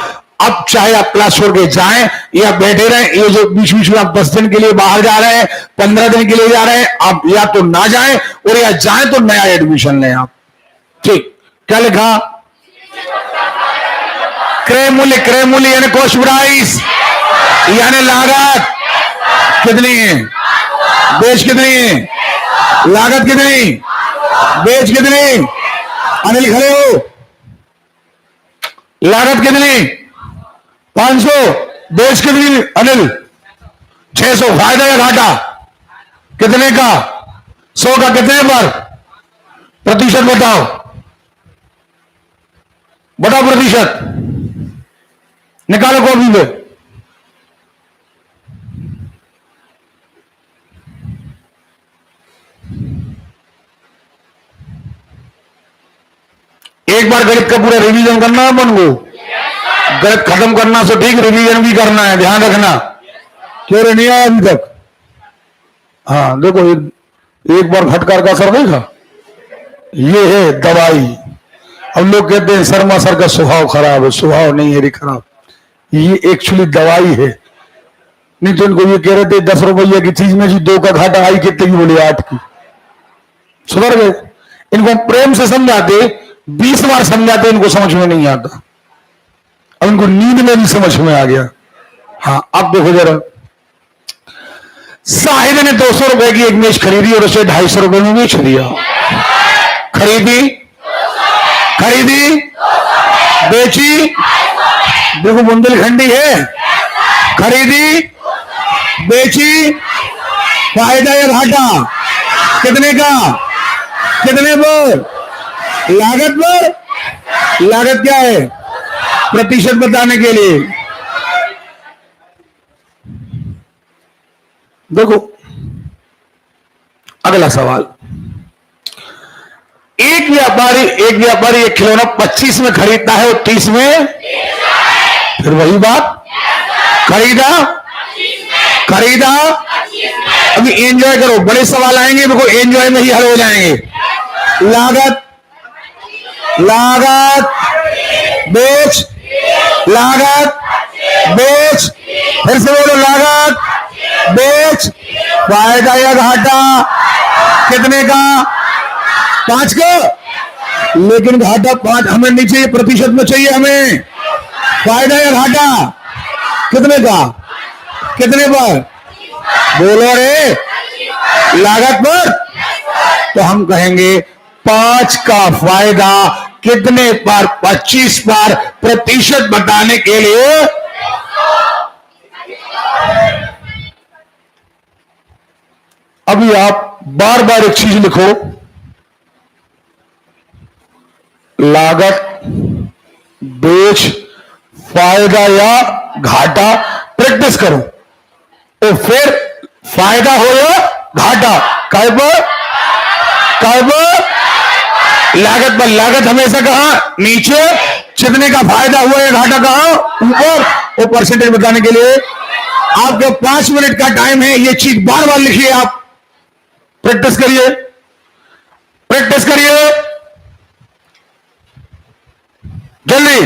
अब चाहे आप क्लास छोड़ के जाएं या बैठे रहें, ये जो बीच बीच में आप 10 दिन के लिए बाहर जा रहे हैं, 15 दिन के लिए जा रहे हैं, आप या तो ना जाएं और या जाएं तो नया एडमिशन लें आप। ठीक क्या लिखा? क्रय मूल्य यानी कॉस्ट प्राइस, यानी लागत कितनी है, बेच कितनी है, लागत कितनी, बेच कितनी। अनिल खड़े हो? लागत कितनी? 500। बेच कितनी अनिल? 600। फायदा या घाटा कितने का? 100 का। कितने पर? प्रतिशत बताओ, बताओ प्रतिशत निकालो कॉपी में। एक बार गणित का पूरा रिवीजन करना है अपन को। गणित खत्म करना से ठीक रिवीजन भी करना है, ध्यान रखना। क्यों नहीं आया अभी तक? हाँ देखो एक बार फटकार का असर देखा, ये है दवाई। हम लोग कहते हैं शर्मा सर का स्वभाव खराब है, स्वभाव नहीं है रे खराब, ये एक्चुअली दवाई है। नहीं तो इनको ये कह रहे थे 10 रुपये की चीज में जी 2 का घाटा आई कितने की, बोले 8 की। सुधर गए। इनको प्रेम से समझाते, 20 बार समझाते, इनको समझ में नहीं आता। अब इनको नींद में भी समझ में आ गया। हाँ अब देखो जरा, साहिद ने 200 रुपए की एक मेज खरीदी और उसे 250 रुपए में बेच दिया। खरीदी, खरीदी, बेची, देखो बुंदेलखंडी है। खरीदी, बेची, फायदा या घाटा, कितने का, कितने पर, लागत पर। लागत क्या है, प्रतिशत बताने के लिए। देखो अगला सवाल, एक व्यापारी एक खिलौना 25 में खरीदता है और 30 में, फिर वही बात, खरीदा, खरीदा। अभी एंजॉय करो, बड़े सवाल आएंगे, देखो एंजॉय में ही हल हो जाएंगे। लागत, लागत, बेच, लागत, बेच, फिर से बोलो, लागत, बेच, फायदा या घाटा, कितने का, 5 का। लेकिन घाटा 5 हमें नहीं चाहिए, प्रतिशत में चाहिए हमें। फायदा या घाटा, कितने का, कितने पर, बोलो रे, लागत पर। तो हम कहेंगे 5 का फायदा कितने पर, 25 पर, प्रतिशत बताने के लिए। अभी आप बार बार एक चीज लिखो, लागत, बेच, फायदा या घाटा, प्रैक्टिस करो। तो फिर फायदा हो या घाटा, काय पर, काय पर, लागत पर। लागत हमेशा कहां, नीचे, कितने का फायदा हुआ या घाटा कहां, ऊपर। वो परसेंटेज बताने के लिए आपके 5 मिनट का टाइम है, ये चीज बार बार लिखिए, आप प्रैक्टिस करिए, प्रैक्टिस करिए जल्दी।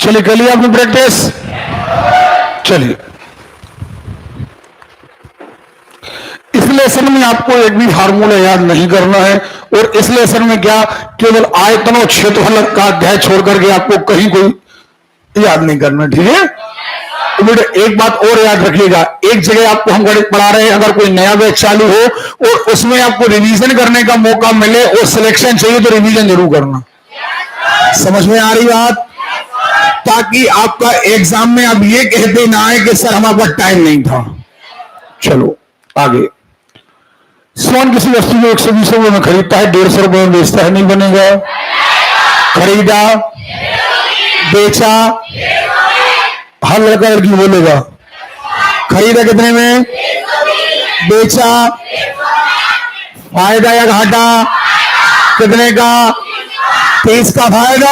चलिए कर लिया आपने प्रैक्टिस। चलिए इस लेसन में आपको एक भी फार्मूला याद नहीं करना है, और इस लेसन में क्या केवल आयतन और क्षेत्रफल का अध्याय छोड़ करके आपको कहीं कोई याद नहीं करना, ठीक है। तो बेटा एक बात और याद रखिएगा, एक जगह आपको हम गणित पढ़ा रहे हैं, अगर कोई नया बैच चालू हो और उसमें आपको रिवीजन करने का मौका मिले और सिलेक्शन चाहिए तो रिवीजन जरूर करना। समझ में आ रही बात? ताकि आपका एग्जाम में आप ये कहते ना आए कि सर हमारे पास टाइम नहीं था। चलो आगे। सोन किसी वस्तु को 120 रुपए में खरीदता है, 150 रुपए में बेचता है, नहीं बनेगा। खरीदा, बेचा, हर लड़का लड़की बोलेगा। खरीदा कितने में, बेचा, फायदा या घाटा कितने का, 30 का फायदा।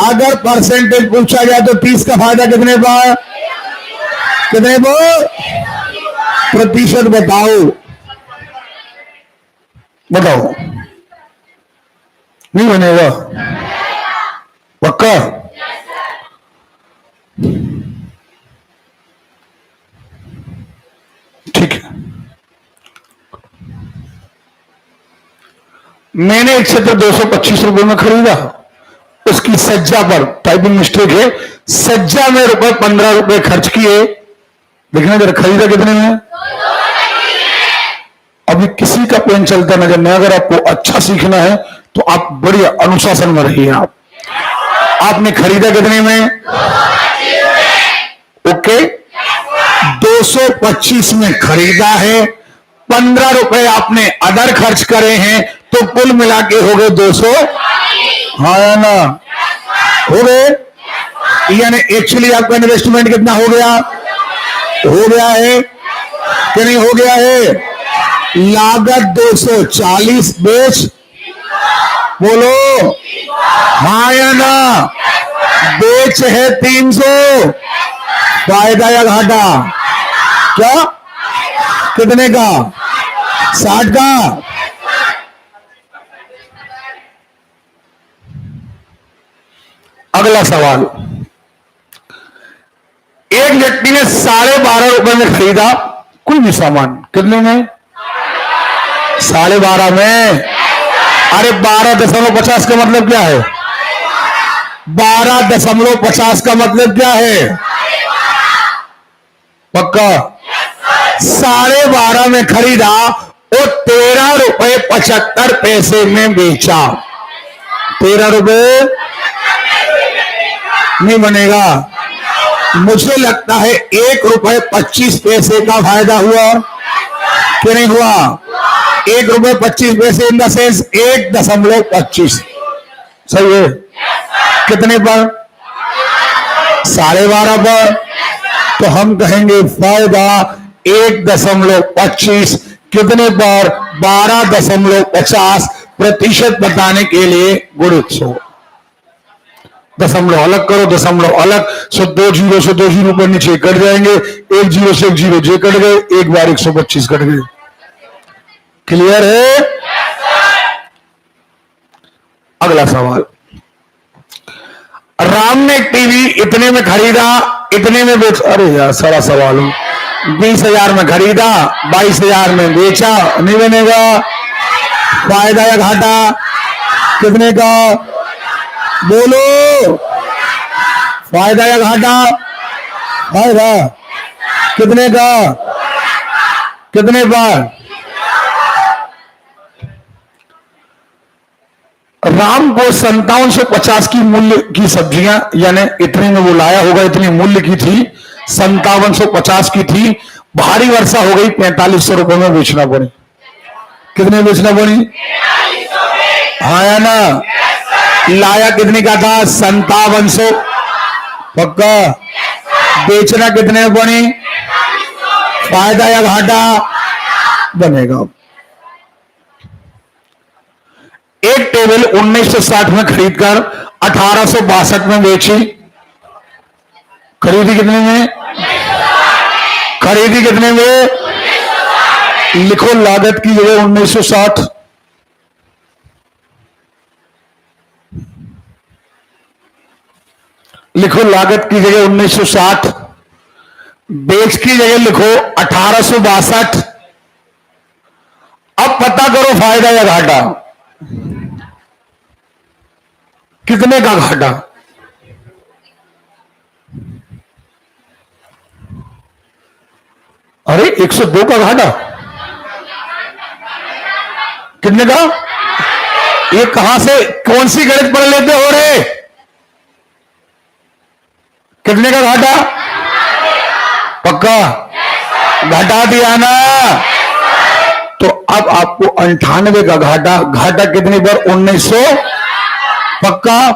अगर परसेंटेज पूछा जाए तो 30 का फायदा कितने पर, कितने पर प्रतिशत बताओ, बताओ। नहीं बनेगा पक्का? ठीक है। मैंने एक क्षेत्र 225 रुपए में खरीदा, उसकी सज्जा पर टाइपिंग मिस्टेक है, सज्जा में रुपए 15 रुपए खर्च किए। देखना जरा खरीदा कितने में। अभी किसी का पेन चलता नजर नहीं। अगर आपको अच्छा सीखना है तो आप बड़ी अनुशासन में रहिए। आपने खरीदा कितने में, ओके 225 में खरीदा है, 15 रुपए आपने अदर खर्च करे हैं, तो कुल मिला के हो गए 200। हाँ या ना, हो गए। यानी एक्चुअली आपका इन्वेस्टमेंट कितना हो गया, हो गया है कि नहीं हो गया है। लागत 240, बेच बोलो हाँ या ना, बेच है 300, फायदा या घाटा क्या, कितने का, 60 का। अगला सवाल, एक व्यक्ति ने 12.5 रुपए में खरीदा कोई भी सामान, कितने में, 12.5 में। अरे 12.50 का मतलब क्या है, 12.50 का मतलब क्या है, पक्का। 12.5 में खरीदा और 13 रुपए 75 पैसे में बेचा। 13 रुपए नहीं बनेगा। मुझे लगता है 1 रुपए 25 पैसे का फायदा हुआ कि नहीं हुआ। 1 रुपए 25 पैसे इन द सेंस 1.25 सही है। कितने पर, 12.5 पर। तो हम कहेंगे फायदा 1.25 कितने पर, 12.50 प्रतिशत बताने के लिए गुणित 100। दशमलव अलग करो, दशमलव अलग, सो 2 जीरो से 2 जीरो पर नीचे कट जाएंगे, 1 जीरो से 1 जीरो जे कट गए, एक बार 125 कट गए। क्लियर है? अगला सवाल, राम ने टीवी इतने में खरीदा, इतने में बेच, अरे यार सारा सवाल हो, 20,000 में खरीदा, 22,000 में बेचा, नहीं बनेगा। फायदा या घाटा कितने का, बोलो फायदा या घाटा, फायदा कितने का, कितने पर। राम को 5750 की मूल्य की सब्जियां, यानी इतने में वो लाया होगा, इतने मूल्य की थी, 5750 की थी। भारी वर्षा हो गई, 4500 रुपए में बेचना पड़ी। कितने बेचना पड़ी, हाँ या ना। लाया कितने का था, 5700, पक्का। बेचना कितने में पड़ी, फायदा या घाटा बनेगा। एक टेबल 1960 में खरीदकर 1862 में बेची। खरीदी कितने में, खरीदी कितने में, लिखो लागत की जगह 1960। लिखो लागत की जगह 1960, बेच की जगह लिखो 1862। अब पता करो फायदा या घाटा, कितने का घाटा। अरे 102 का घाटा, कितने का? ये कहां से, कौन सी गणित पढ़ लेते हो रे? कितने का घाटा? पक्का? घटा दिया ना? तो अब आपको 98 का घाटा, घाटा कितने पर? 1900। पक्का?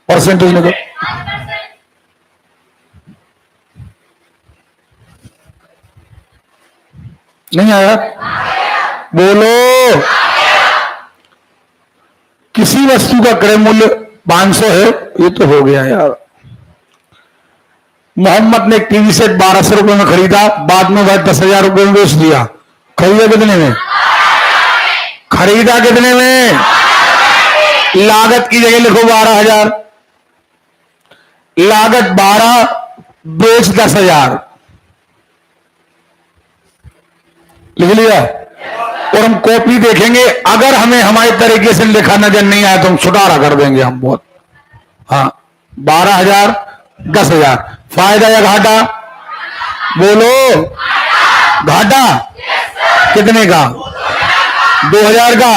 परसेंटेज निकल, नहीं आया? बोलो। किसी वस्तु का क्रय मूल्य 500 है, ये तो हो गया यार। मोहम्मद ने टीवी सेट 1200 रुपए में खरीदा, बाद में वह 10,000 रुपए में बेच दिया। खरीदा कितने में? खरीदा कितने में? लागत की जगह लिखो 12,000, लागत 12, बेच 10,000। लिख लिया? और हम कॉपी देखेंगे, अगर हमें हमारे तरीके से लिखा नजर नहीं आया तो हम सुधारा कर देंगे हम बहुत। हाँ, 12,000, 10,000। फायदा या घाटा? बोलो। घाटा कितने का? 2,000 का।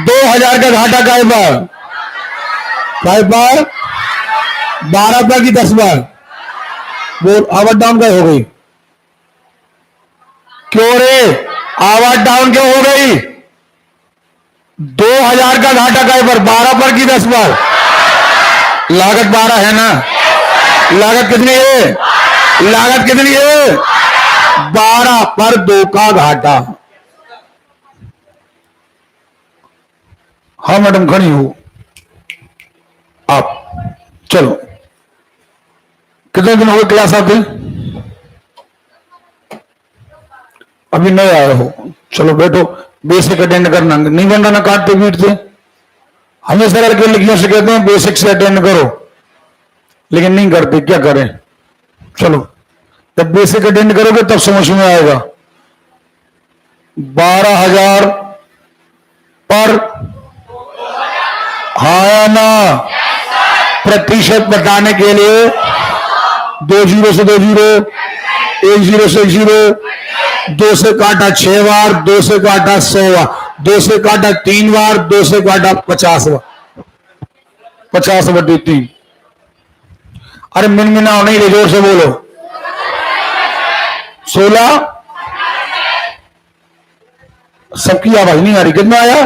2,000 का घाटा काय पर? 12 पर की 10 पर? बोल। आवाज डाउन क्या हो गई? क्यों रे आवाज डाउन क्यों हो गई? 2,000 का घाटा काय पर? 12 पर की 10 पर? लागत 12 है ना? लागत कितनी है? लागत कितनी है? 12 पर 2 का घाटा। हाँ मैडम खड़ी हो आप। चलो, कितने दिन हो गए क्लास आते? अभी नहीं आए हो? चलो बैठो, बेसिक अटेंड करना। नहीं बन रहा ना काटते पीटते। हमेशा लड़के लड़कियों से कहते हैं बेसिक से अटेंड करो, लेकिन नहीं करते, क्या करें। चलो, जब बेसिक अटेंड करोगे तब समझ में आएगा। 12,000 पर, हाँ ना? प्रतिशत बताने के लिए 2 0 से 2 0, 1 0 से 1 0, 2 से काटा 6 बार, 2 से काटा 100 बार, 2 से काटा 3 बार, 2 से काटा 50 बार, 50/3। अरे मिनमिनाओ नहीं रे, जोर से बोलो। 16। सबकी आवाज नहीं आ रही। कितना आया?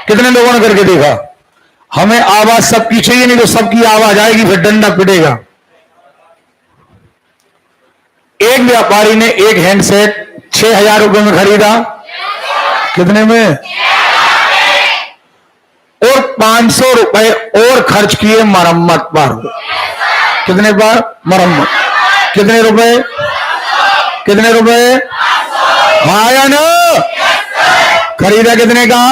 कितने लोगों ने करके देखा? हमें आवाज सबकी चाहिए, नहीं तो सबकी आवाज आएगी फिर डंडा पिटेगा। एक व्यापारी ने एक हैंडसेट 6,000 रुपए में खरीदा। कितने में? और 500 रुपए और खर्च किए मरम्मत पर। कितने पर? मरम्मत। कितने रुपए? कितने रुपए? हाँ या ना? खरीदा कितने का?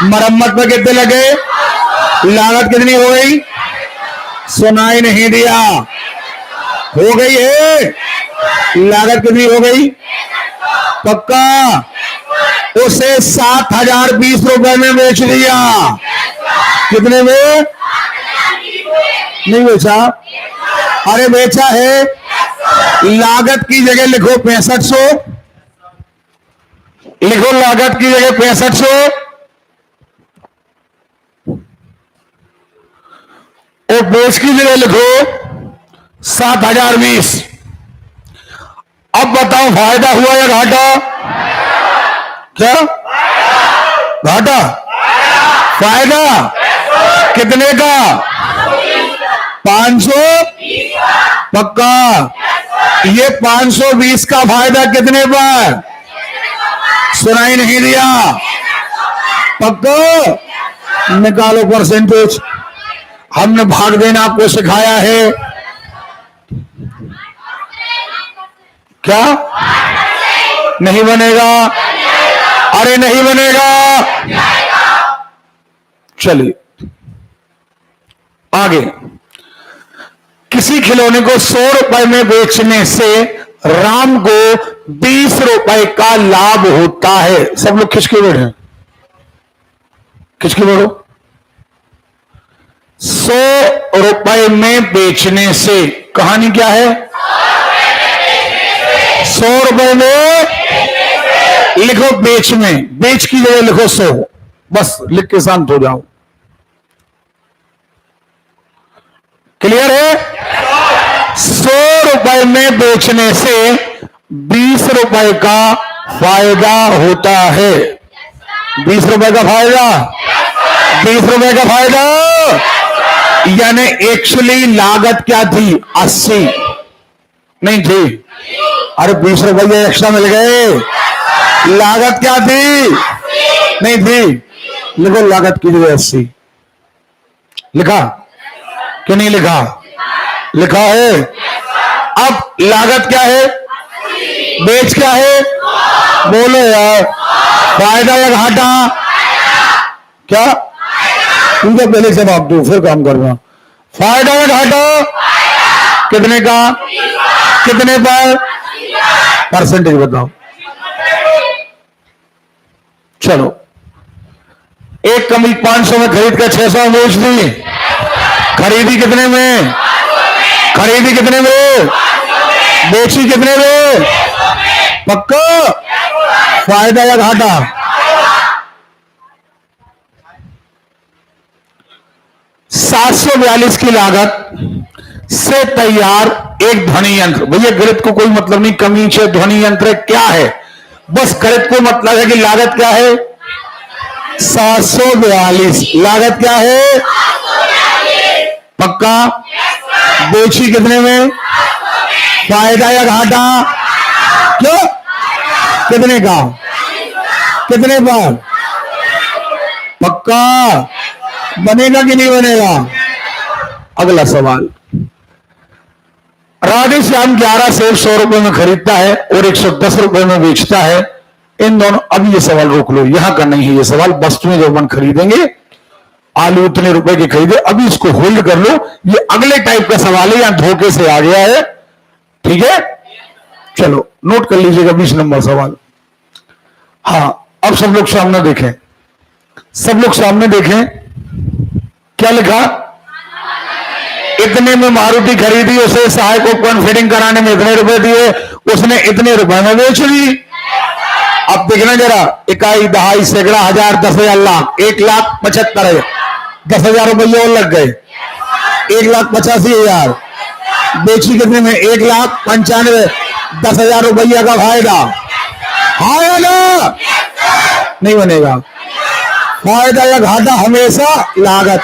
मरम्मत पर कितने लगे? लागत कितनी हो गई? सुनाई नहीं दिया। हो गई है? लागत कितनी हो गई? पक्का? उसे 7,020 रुपए में बेच दिया। कितने में? नहीं बेचा? अरे बेचा है। लागत की जगह लिखो 6500, लिखो लागत की जगह 6500 और बेच की जगह लिखो 7,020। अब बताओ फायदा हुआ या घाटा? क्या? घाटा? फायदा कितने का? 500। पक्का? ये 520 का फायदा कितने पर? सुनाई नहीं दिया। पक्का? निकालो परसेंटेज। हमने भाग देना आपको सिखाया है क्या? नहीं बनेगा? अरे नहीं बनेगा। चलिए आगे। किसी खिलौने को 100 रुपए में बेचने से राम को 20 रुपए का लाभ होता है। सब लोग खिसके बैठे, खिसके बैठो। 100 रुपए में बेचने से, कहानी क्या है? 100 रुपए में लिखो, बेच में, बेच की जगह लिखो 100, बस लिख के शांत हो जाओ। क्लियर है? 100 रुपए में बेचने से 20 रुपए का फायदा होता है। 20 रुपए का फायदा, 20 रुपए का फायदा, यानी एक्चुअली लागत क्या थी? 80 नहीं थी। अरे 20 रुपए एक्स्ट्रा मिल गए, लागत क्या थी? नहीं थी। लिखो लागत की जगह 80। लिखा कि नहीं लिखा? लिखा है। अब लागत क्या है? बेच क्या है? बोलो यार, फायदा या घाटा? क्या? तुमको पहले जवाब दो फिर काम करना। फायदा या घाटा? कितने का? कितने पर? परसेंटेज बताओ। चलो, एक कमीज 500 में खरीद कर 600 में बेच दी। खरीदी कितने में? खरीदी कितने में? बेची कितने में? पक्का? फायदा या घाटा? 742 की लागत से तैयार एक ध्वनि यंत्र। भैया गणित को कोई मतलब नहीं, कमीज है, ध्वनि यंत्र क्या है, बस गणित को मतलब है कि लागत क्या है? 742। लागत क्या है? पक्का? बेची कितने में? फायदा या घाटा? क्यों? कितने का? कितने पर? पक्का? बनेगा कि नहीं बनेगा? अगला सवाल। राधे श्याम 11 सेब 100 रुपए में खरीदता है और 110 रुपए में बेचता है। इन दोनों, अब ये सवाल रोक लो, यहां का नहीं है ये सवाल। वस्तुएं जो अपन खरीदेंगे, आलू इतने रुपए के खरीदे, अभी इसको होल्ड कर लो, ये अगले टाइप का सवाल है, यहां धोखे से आ गया है। ठीक है, चलो नोट कर लीजिएगा 20 नंबर सवाल। हाँ, अब सब लोग सामने देखें, सब लोग सामने देखें, क्या लिखा? इतने में मारुति खरीदी, उसे सहायक उपकरण फिटिंग कराने में इतने रुपए दिए, उसने इतने रुपए में बेच दी। अब देखना जरा, इकाई, दहाई, सैकड़ा, हजार, 10,000, लाख, 1,75,000, 10,000 रुपये और लग गए, 1,85,000। बेची कितने में? 1,95,000, 10,000 रुपया का फायदा। हाँ या ना? नहीं बनेगा। फायदा या घाटा हमेशा लागत,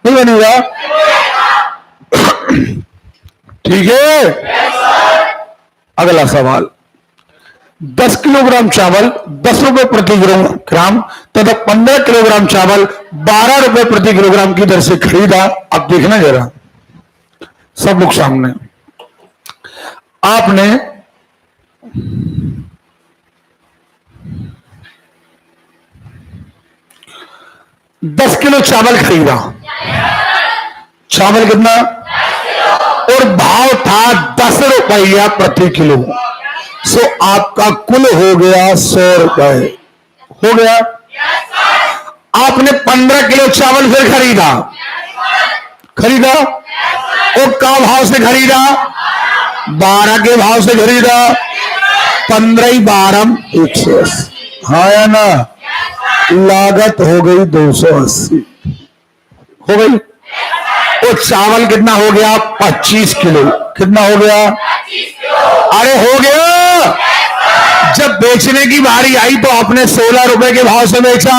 नहीं बनेगा। ठीक है, अगला सवाल। 10 किलोग्राम चावल 10 रुपए प्रति किलोग्राम तथा 15 किलोग्राम चावल 12 रुपए प्रति किलोग्राम की दर से खरीदा। अब देखना जरा, सब लोग सामने, आपने दस किलो चावल खरीदा। चावल कितना? और भाव था 10 रुपया प्रति किलो। सो आपका कुल हो गया 100 रुपए। हो गया। आपने 15 किलो चावल फिर खरीदा, खरीदा और का भाव से खरीदा? 12 के भाव से खरीदा। 15 ही 12 180। हाँ या ना? लागत हो गई 280। हो गई। और चावल कितना हो गया? 25 किलो। कितना हो गया? अरे हो गया। जब बेचने की बारी आई तो आपने 16 रुपए के भाव से बेचा?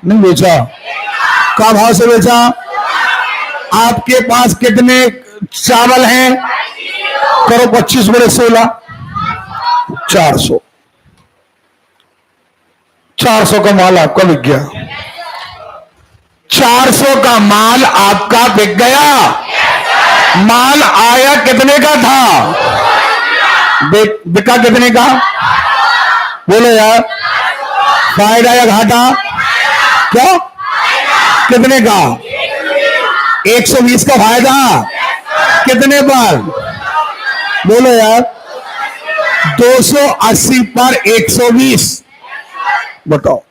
नहीं बेचा। का भाव से बेचा? आपके पास कितने चावल हैं? करो 25 बड़े 16, 400। 400 का माल आपका बिक गया। 400 का माल आपका बिक गया। माल आया कितने का था? बिका कितने का? बोलो यार। फायदा या घाटा? क्या? कितने का? 120 का फायदा कितने पर? बोलो यार। 280 पर 120, बताओ।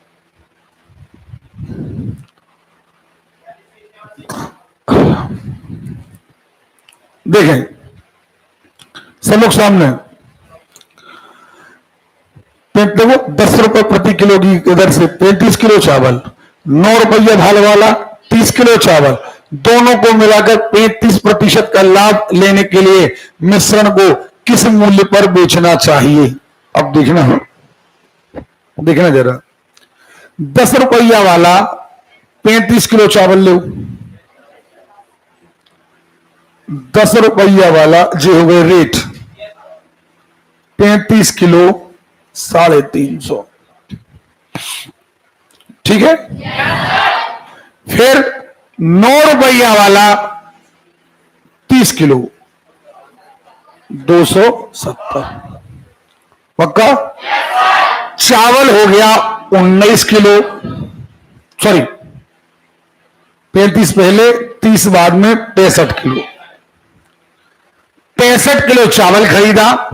देखें सब लोग सामने। देखो 10 रुपए प्रति किलो की इधर से 35 किलो चावल, 9 रुपया भाल वाला 30 किलो चावल, दोनों को मिलाकर 35% का लाभ लेने के लिए मिश्रण को किस मूल्य पर बेचना चाहिए? अब देखना जरा। 10 रुपया वाला 35 किलो चावल लो, 10 रुपया वाला जो हो गए रेट, 35 किलो 350, ठीक है। फिर 9 रुपया वाला 30 किलो 270, पक्का? चावल हो गया 19 किलो, सॉरी 35 पहले 30 बाद में 65 किलो। 65 किलो चावल खरीदा,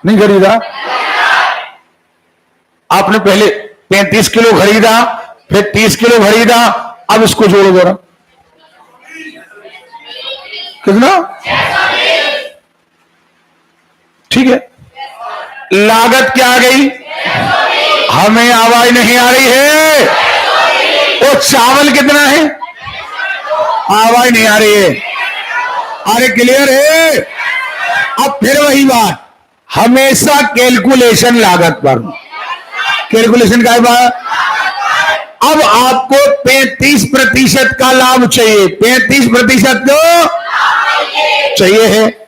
नहीं खरीदा? आपने पहले 35 किलो खरीदा, फिर 30 किलो खरीदा, अब इसको जोड़ो जरा, कितना? ठीक है। लागत क्या आ गई? हमें आवाज नहीं आ रही है। वो चावल कितना है? आवाज नहीं आ रही है। अरे क्लियर है? अब फिर वही बात, हमेशा कैलकुलेशन लागत पर, कैलकुलेशन का बात। अब आपको 35% का लाभ चाहिए, 35% तो चाहिए है।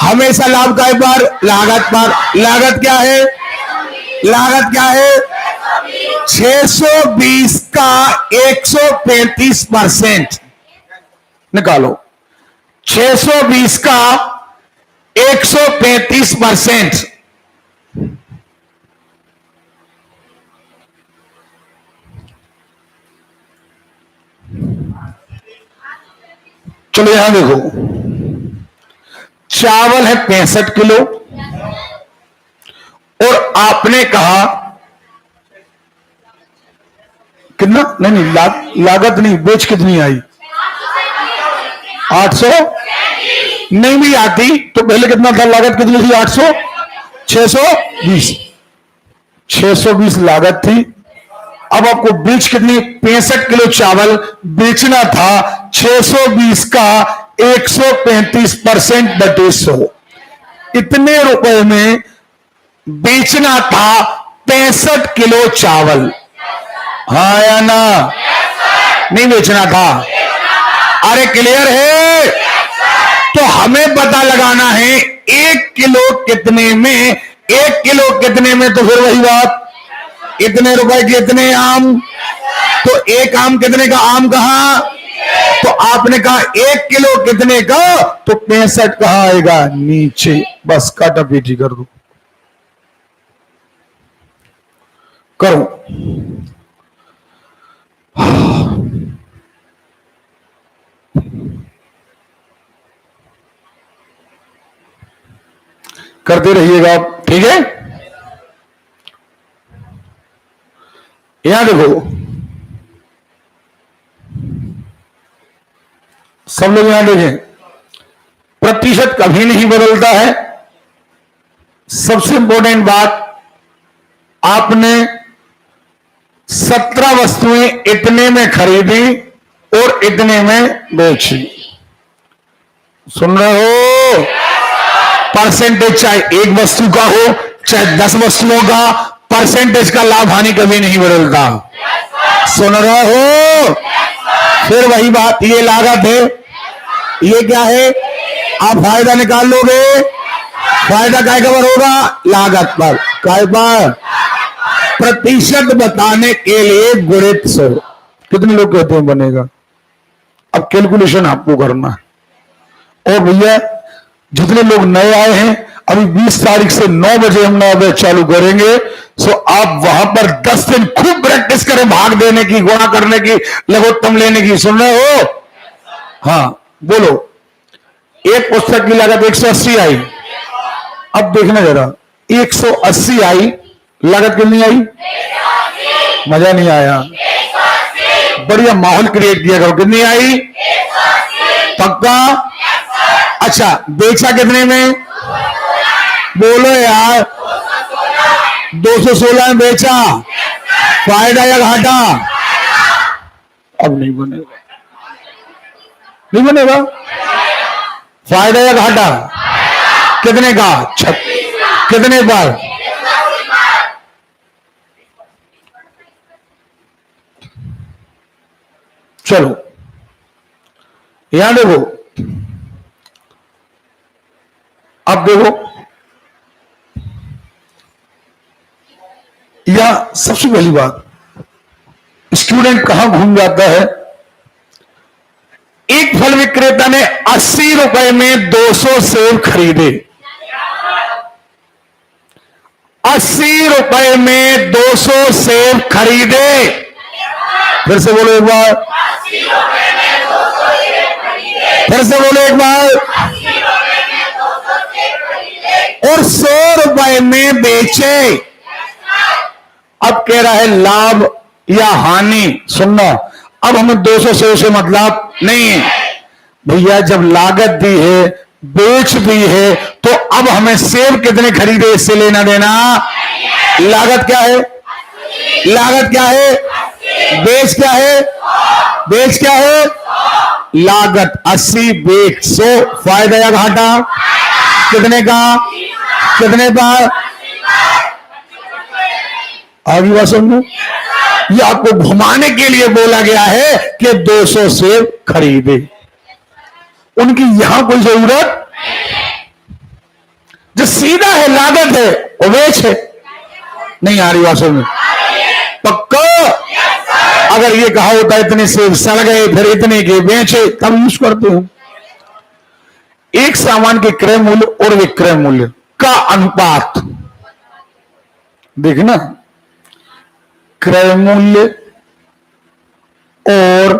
हमेशा लाभ का बार लागत पर। लागत क्या है? लागत क्या है? 620 का 135% निकालो। 620 का 135%, चलो यहां देखो, चावल है 65 किलो और आपने कहा कितना? नहीं, लागत नहीं, बेच कितनी आई? 800 नहीं भी आती तो पहले कितना था? लागत कितनी थी? 800, 620, 620 लागत थी। अब आपको बेच कितनी? 65 किलो चावल बेचना था, 620 का 135% बटे 100, इतने रुपए में बेचना था 65 किलो चावल, हाँ या ना? नहीं बेचना था? अरे क्लियर है? तो हमें पता लगाना है 1 किलो कितने में, 1 किलो कितने में, तो फिर वही बात, इतने रुपए के इतने आम, तो एक आम कितने का? आम कहां? तो आपने कहा 1 किलो कितने का, तो 65 कहां आएगा? नीचे। बस काटा पीटी कर दो, करो। करते रहिएगा आप, ठीक है। यहां देखो, सब लोग यहां देखें, प्रतिशत कभी नहीं बदलता है। सबसे इंपॉर्टेंट बात, आपने 17 वस्तुएं इतने में खरीदी और इतने में बेची, सुन रहे हो? परसेंटेज चाहे एक वस्तु का हो चाहे 10 वस्तुओं का, परसेंटेज का लाभ हानि कभी नहीं बदलता, सुन रहे हो? फिर वही बात, ये लागत है, ये क्या है? आप फायदा निकाल लोगे, फायदा काय कवर होगा? लागत पर। काय पर? प्रतिशत बताने के लिए गुणित 100। कितने लोग कहते हैं बनेगा? अब कैलकुलेशन आपको करना है। और भैया जितने लोग नए आए हैं अभी 20 तारीख से 9 बजे हम 9 बजे चालू करेंगे। सो आप वहां पर 10 दिन खूब प्रैक्टिस करें, भाग देने की, गुणा करने की, लघुत्तम लेने की। सुन रहे हो? हाँ बोलो। एक पुस्तक की लागत 180 आई। अब देखना जरा, 180 आई, लागत कितनी आई? मजा नहीं आया। बढ़िया माहौल क्रिएट किया करो। कितनी आई? पक्का? अच्छा, बेचा कितने में? बोलो यार। 216 में बेचा। फायदा या घाटा? अब नहीं बनेगा, नहीं बनेगा। फायदा या घाटा? कितने का? 36। कितने पर? चलो यहां देखो, अब देखो, यह सबसे पहली बात, स्टूडेंट कहां घूम जाता है। एक फल विक्रेता ने 80 रुपए में 200 सेब खरीदे। 80 रुपए में 200 सेब खरीदे। फिर से बोलो एक बार। फिर से बोलो एक बार। और 100 रुपए में बेचे। अब कह रहा है लाभ या हानि। सुनना, अब हमें 200 सेब से मतलब नहीं है भैया। जब लागत दी है, बेच दी है, तो अब हमें सेब कितने खरीदे इससे लेना देना। लागत क्या है? लागत क्या है? बेच क्या है? बेच क्या है? लागत 80, बेच 100, फायदा या घाटा? कितने का? कितने पर? आगे बात समझो। ये आपको घुमाने के लिए बोला गया है कि 200 सेब खरीदे। उनकी यहां कोई जरूरत, जो सीधा है लागत है वो बेच है। नहीं आ रही बात समझ? पक्का? अगर ये कहा होता इतने सेब सड़ गए, फिर इतने के बेचे, तब यूज करते हो। एक सामान के क्रय मूल्य और विक्रय मूल्य का अनुपात देखना। क्रय मूल्य और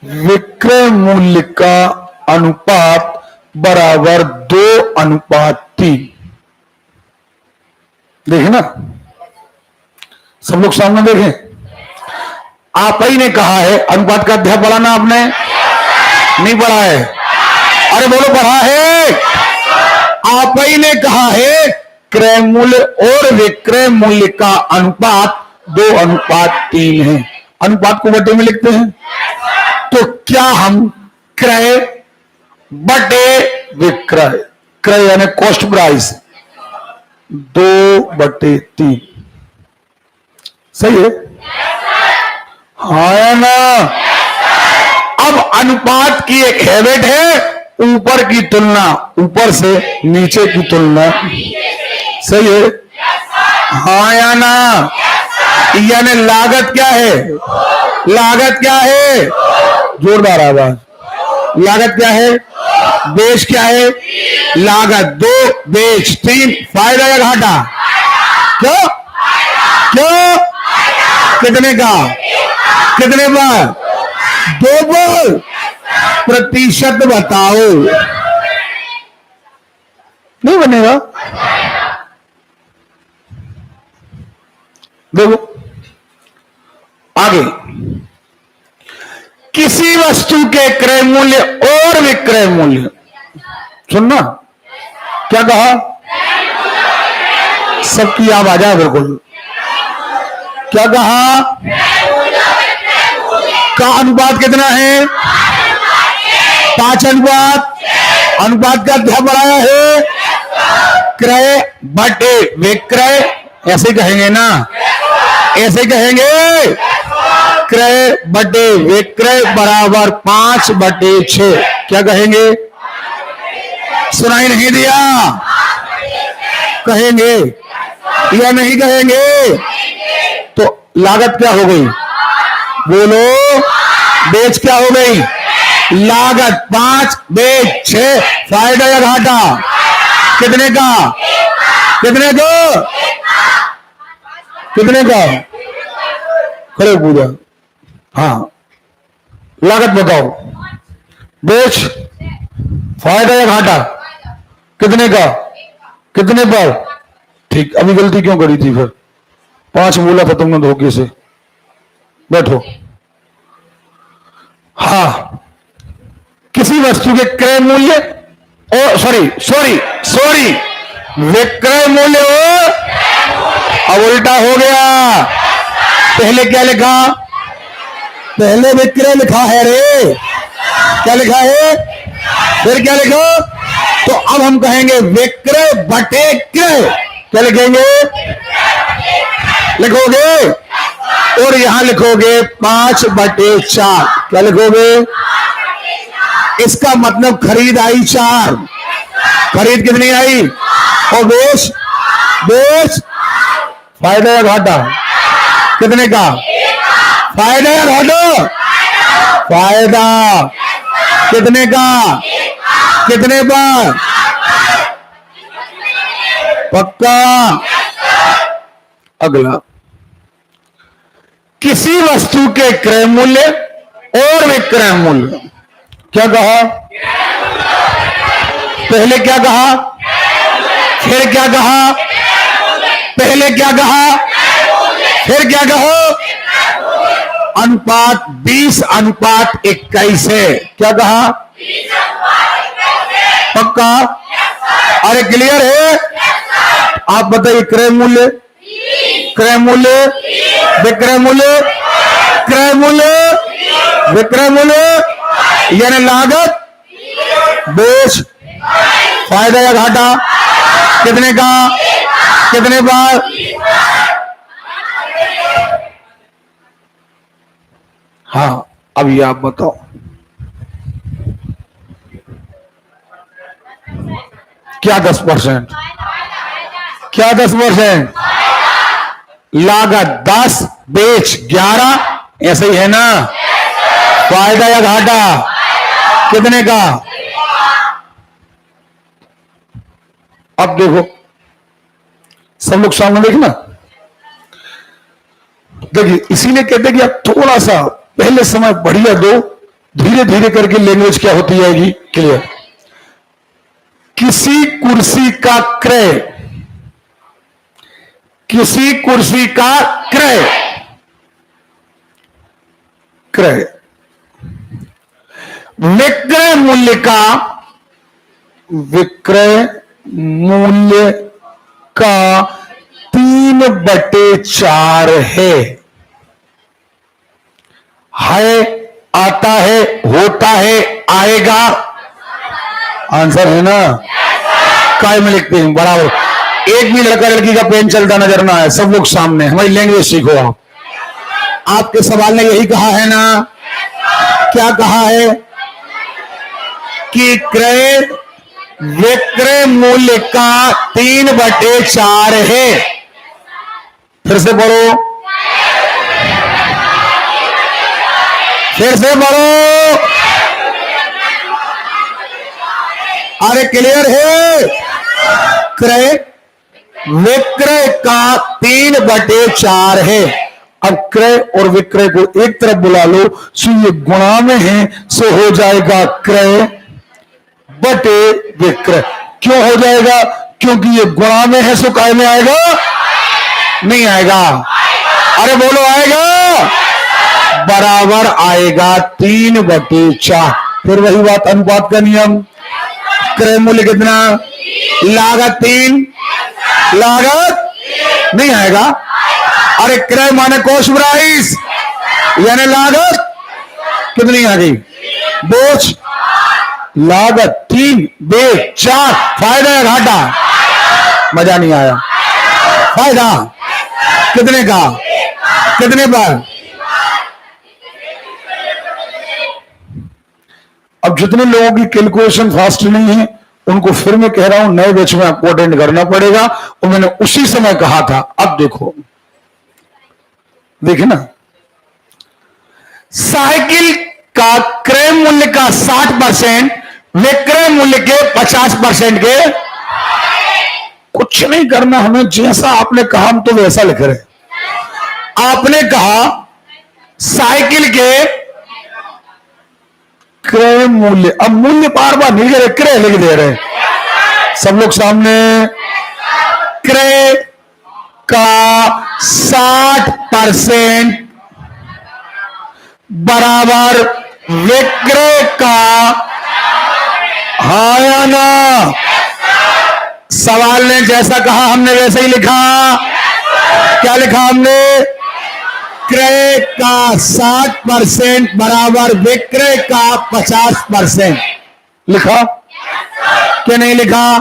विक्रय मूल्य का अनुपात बराबर 2:3। देखना, सब लोग सामने देखें। आप ही ने कहा है, अनुपात का अध्याय पढ़ा ना आपने? नहीं पढ़ा है? अरे बोलो पढ़ा है। आप ही ने कहा है क्रय मूल्य और विक्रय मूल्य का अनुपात 2:3 है। अनुपात को बटे में लिखते हैं। तो क्या हम क्रय बटे विक्रय, क्रय यानी कॉस्ट प्राइस, 2/3 सही है? हाँ या ना? अब अनुपात की एक हैबिट है, ऊपर की तुलना, ऊपर से नीचे की तुलना। सही है? हाँ या ना? यानी लागत क्या है? लागत क्या है? जोरदार आवाज। लागत क्या है? बेच क्या है? लागत 2, बेच 3, फायदा या घाटा? क्यों? क्यों? कितने का? कितने पर? 2 पर। प्रतिशत बताओ। नहीं बनेगा। देखो आगे, किसी वस्तु के क्रय मूल्य और विक्रय मूल्य, सुनना क्या कहा? सबकी आवाज है बिल्कुल। क्या कहा? का अनुपात कितना है? 5 अनुपात। अनुपात का अध्याय बढ़ाया है। क्रय बटे विक्रय, ऐसे कहेंगे ना? ऐसे कहेंगे। क्रय बटे विक्रय बराबर 5/6। क्या कहेंगे? सुनाई नहीं दिया? कहेंगे या नहीं कहेंगे? तो लागत क्या हो गई? बोलो। बेच क्या हो गई? लागत 5, बेच 6, फायदा या घाटा? कितने का? कितने का? कितने का? खड़े पूजा। हाँ, लागत बताओ। बेच, फायदा या घाटा? कितने का? कितने पर? ठीक। अभी गलती क्यों करी थी फिर? 5 बोला था तुमने धोखे से। बैठो। हाँ, किसी वस्तु के क्रय मूल्य और सॉरी विक्रय मूल्य हो, अब उल्टा हो गया। पहले क्या लिखा? पहले विक्रय लिखा है रे। क्या लिखा है? फिर क्या लिखा? तो अब हम कहेंगे विक्रय बटे क्रय। क्या लिखेंगे? लिखोगे और यहां लिखोगे 5/4। क्या लिखोगे? इसका मतलब खरीद आई 4। खरीद कितनी आई? और बेच फायदा या घाटा? कितने का? फायदा या घाटा? फायदा। कितने का? कितने पर? पक्का। अगला, किसी वस्तु के क्रय मूल्य और विक्रय मूल्य। क्या कहा? पहले क्या कहा? फिर क्या कहा? पहले क्या कहा? फिर क्या कहो? अनुपात 20:21 है। क्या कहा? पक्का? अरे क्लियर है? आप बताइए, क्रय मूल्य, क्रय मूल्य, विक्रय मूल्य, क्रय मूल्य, विक्रय मूल्य, यानी लागत, बेच, फायदा या घाटा? कितने का? कितने बार? हाँ, अभी आप बताओ। क्या 10%? क्या 10%? लागत 10, बेच 11, ऐसा ही है ना? फायदा या घाटा? कितने का? अब देखो, सब लोग सामने देखना। देखिए, इसीलिए कहते हैं कि आप थोड़ा सा पहले समय बढ़िया दो, धीरे धीरे करके लैंग्वेज क्या होती जाएगी क्लियर। किसी कुर्सी का क्रय, किसी कुर्सी का क्रय, क्रय विक्रय मूल्य का, विक्रय मूल्य का 3/4 है। आता है, होता है, आएगा। आंसर है ना? काय में लिखते हैं बराबर। एक भी लड़का लड़की का पेन चलता नजर ना आए, सब लोग सामने। हमारी लैंग्वेज सीखो आप। आपके सवाल ने यही कहा है ना? क्या कहा है? कि क्रय विक्रय मूल्य का 3/4 है। फिर से पढ़ो, फिर से पढ़ो। अरे क्लियर है? क्रय विक्रय का 3/4 है। अब क्रय और विक्रय को एक तरफ बुला लो, सो ये गुणा में है, सो हो जाएगा क्रय बटे विक्रय। क्यों हो जाएगा? क्योंकि ये गुणा में है, सो काय में आएगा? नहीं आएगा। अरे बोलो, आएगा? बराबर आएगा 3/4। फिर वही बात, अनुपात का नियम। क्रय मूल्य कितना? लागत 3, लागत नहीं आएगा। अरे क्रय माने कॉस्ट प्राइस, यानी लागत कितनी आ गई? बेच, लागत 3, बेच 4, फायदा या घाटा? मजा नहीं आया। फायदा कितने का? कितने पर? अब जितने लोगों की कैलकुलेशन फास्ट नहीं है, उनको फिर मैं कह रहा हूं, नए बैच में आपको अटेंड करना पड़ेगा। और मैंने उसी समय कहा था। अब देखो, देखिए ना, साइकिल का क्रय मूल्य का 60% विक्रय मूल्य के 50% के कुछ नहीं करना, हमें जैसा आपने कहा हम तो वैसा लिख रहे। आपने कहा साइकिल के क्रय मूल्य, अब मूल्य बार बार नहीं लिख रहे, क्रय लिख दे रहे सब लोग सामने। क्रय का 60% बराबर विक्रय का, हाँ या ना? सवाल ने जैसा कहा हमने वैसे ही लिखा। क्या लिखा हमने? क्रय का 60% बराबर विक्रय का 50% लिखा क्या नहीं लिखा?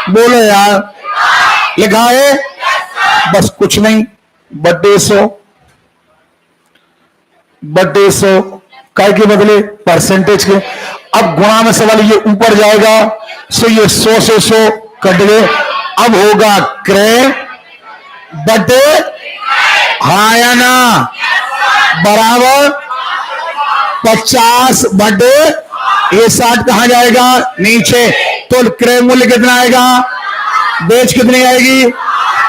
बोलो यार, लिखा है? बस कुछ नहीं, बटे 100 काय के बदले परसेंटेज के। अब गुणा में सवाल, ये ऊपर जाएगा सो ये 100 से 100 कट गए। अब होगा क्रय बटे, हाँ या ना, बराबर 50 बटे ये 60 कहां जाएगा? नीचे। तो क्रय मूल्य कितना आएगा? बेच कितनी आएगी?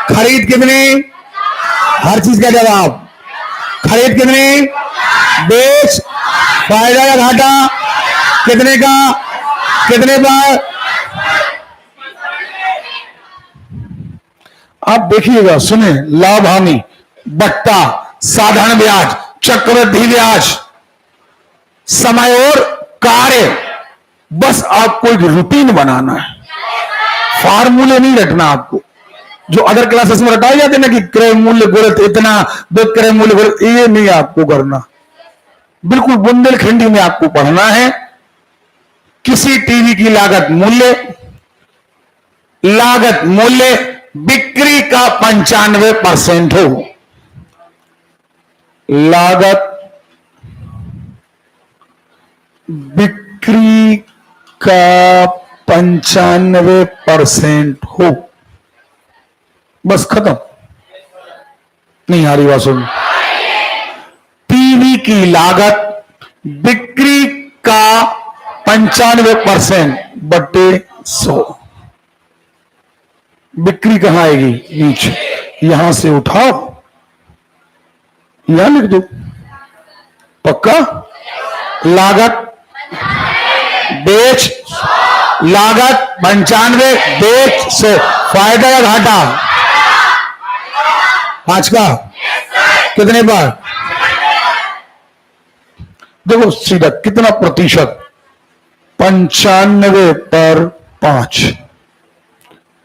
खरीद कितनी? हर चीज का जवाब, खरीद कितनी? बेच। फायदा या घाटा कितने का? कितने पर? आप देखिएगा, सुने, लाभ हानि, बट्टा, साधारण ब्याज, चक्रवृद्धि ब्याज, समय और कार्य, बस आपको एक रूटीन बनाना है, फार्मूले नहीं रटना आपको जो अदर क्लासेस में रटाए जाते ना कि क्रय मूल्य गुणित इतना, विक्रय मूल्य गुणित, ये नहीं आपको करना। बिल्कुल बुंदेलखंडी में आपको पढ़ना है। किसी टीवी की लागत मूल्य बिक्री का 95% हो। लागत बिक्री का 95% हो, बस खत्म। नहीं आ रही बात सुन। टीवी की लागत बिक्री का 95% बटे 100। बिक्री कहां आएगी? नीचे। यहां से उठाओ, यहां लिख दो, पक्का? लागत बेच, लागत 95 बेच 100, फायदा या घाटा? 5 का कितने पर? देखो सीधा कितना प्रतिशत? 95 पर 5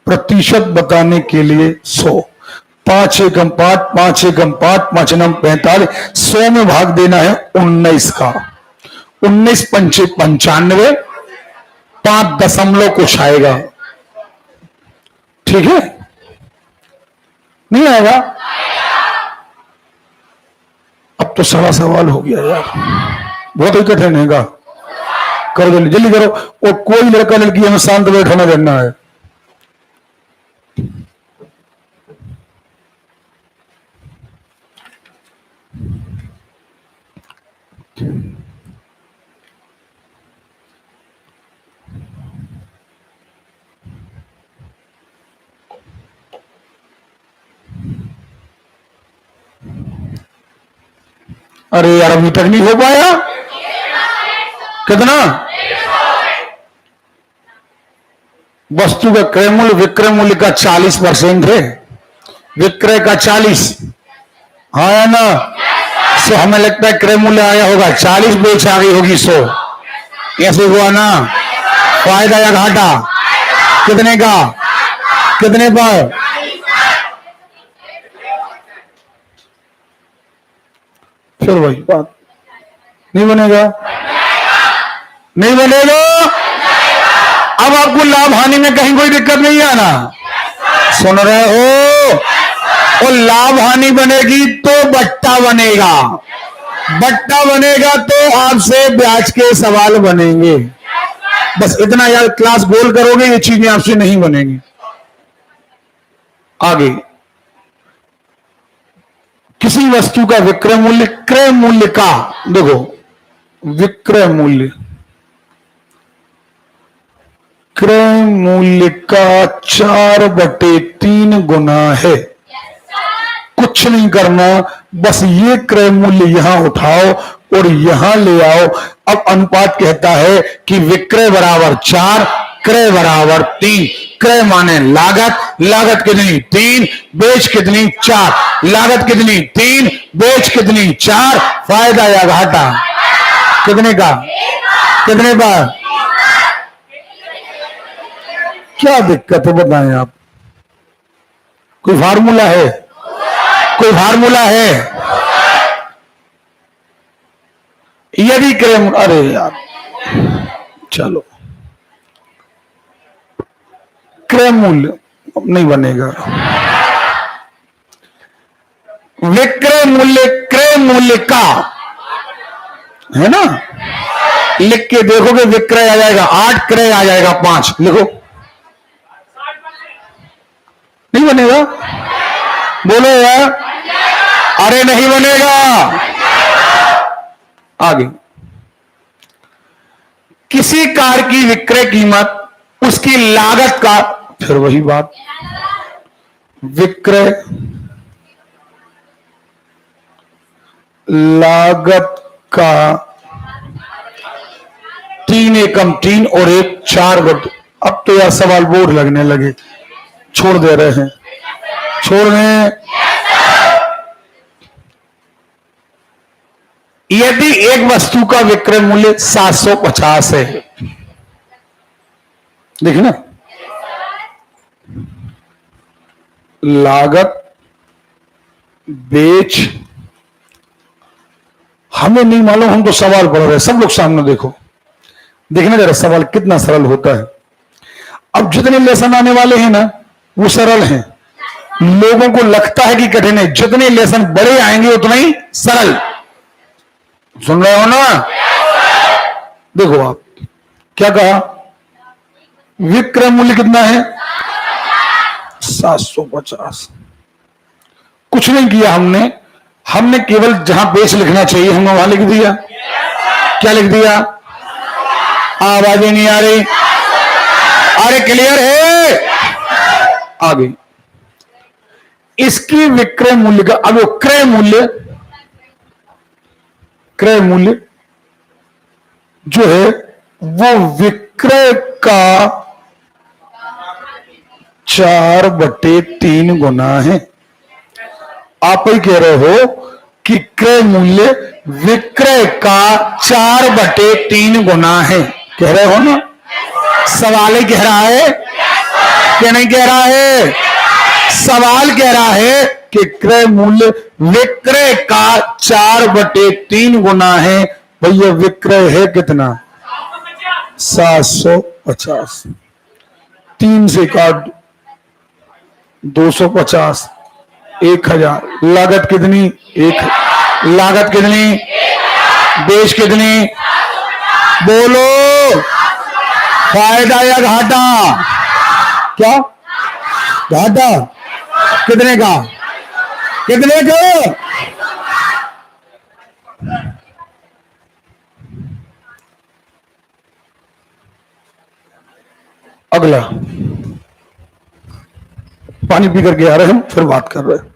प्रतिशत बताने के लिए 100। 5 एकम 5, 5 एकम 5, 5 नम 45, 100 में भाग देना है 19 का। 19 पंचे 95, 5 दशमलव कुछ आएगा, ठीक है? नहीं आएगा? अब तो सारा सवाल हो गया यार, बहुत ही कठिन है। कर दो, जल्दी करो। और कोई लड़का लड़की हमें शांत बैठना देना है। अरे यार अभी तक नहीं हो पाया। कितना? वस्तु का क्रय मूल्य विक्रय मूल्य का 40% है, विक्रय का 40, हाँ या ना? सो हमें लगता है क्रय मूल्य आया होगा 40, बेच आ गई होगी 100, ऐसे हुआ ना? फायदा या घाटा कितने का? कितने पर? फिर वही बात, नहीं बनेगा? नहीं बनेगा। अब आपको लाभ हानि में कहीं कोई दिक्कत नहीं आना, सुन रहे हो? और लाभ हानि बनेगी तो बट्टा बनेगा, बट्टा बनेगा तो आपसे ब्याज के सवाल बनेंगे। बस इतना यार, क्लास गोल करोगे ये चीजें आपसे नहीं बनेंगी। आगे, किसी वस्तु का विक्रय मूल्य क्रय मूल्य का, देखो विक्रय मूल्य क्रय मूल्य का 4/3 गुना है। कुछ नहीं करना, बस ये क्रय मूल्य यहां उठाओ और यहां ले आओ। अब अनुपात कहता है कि विक्रय बराबर 4, क्रय बराबर 3। क्रय माने लागत, लागत कितनी 3, बेच कितनी 4, लागत कितनी 3, बेच कितनी 4, फायदा या घाटा कितने का, कितने का? क्या दिक्कत है बताएं आप? कोई फार्मूला है? कोई फार्मूला है? यदि क्रय, अरे यार चलो, क्रय मूल्य नहीं बनेगा। विक्रय मूल्य क्रय मूल्य का है ना, लिख के देखोगे विक्रय आ जाएगा 8, क्रय आ जाएगा 5। लिखो, नहीं बनेगा? बोलो यार, अरे नहीं बनेगा। आगे, किसी कार की विक्रय कीमत उसकी लागत का, फिर वही बात, विक्रय लागत का 3 एकम 3 और 1 4/2। अब तो यार सवाल बोर लगने लगे, छोड़ दे रहे हैं, छोड़ रहे हैं। यदि एक वस्तु का विक्रय मूल्य 750 है, देखिए ना, लागत बेच, हमें नहीं मालूम, हम तो सवाल पढ़ रहे हैं। सब लोग सामने देखो, देखना जरा सवाल कितना सरल होता है। अब जितने लेसन आने वाले हैं ना वो सरल हैं, लोगों को लगता है कि कठिन है। जितने लेसन बड़े आएंगे उतना ही सरल। सुन रहे हो ना? देखो आप, क्या कहा, विक्रय मूल्य कितना है 750। कुछ नहीं किया हमने, हमने केवल जहां बेच लिखना चाहिए हमने वहां लिख दिया। क्या लिख दिया? आवाजें नहीं आ रही? अरे क्लियर है? आगे, इसकी विक्रय मूल्य का, अब क्रय मूल्य, क्रय मूल्य जो है वो विक्रय का 4/3 गुना है। आप ही कह रहे हो कि क्रय मूल्य विक्रय का 4/3 गुना है, कह रहे हो ना? सवाल ही कह रहा है कि नहीं कह रहा है? सवाल कह रहा है कि क्रय मूल्य विक्रय का 4/3 गुना है। भैया विक्रय है कितना? 750। 3 से काट 250, 1000। लागत कितनी? 1। लागत कितनी? बेच कितनी? बोलो, फायदा या घाटा? क्या घाटा? कितने का? कितने का? अगला, पानी पी करके आ रहे हैं, फिर बात कर रहे हैं।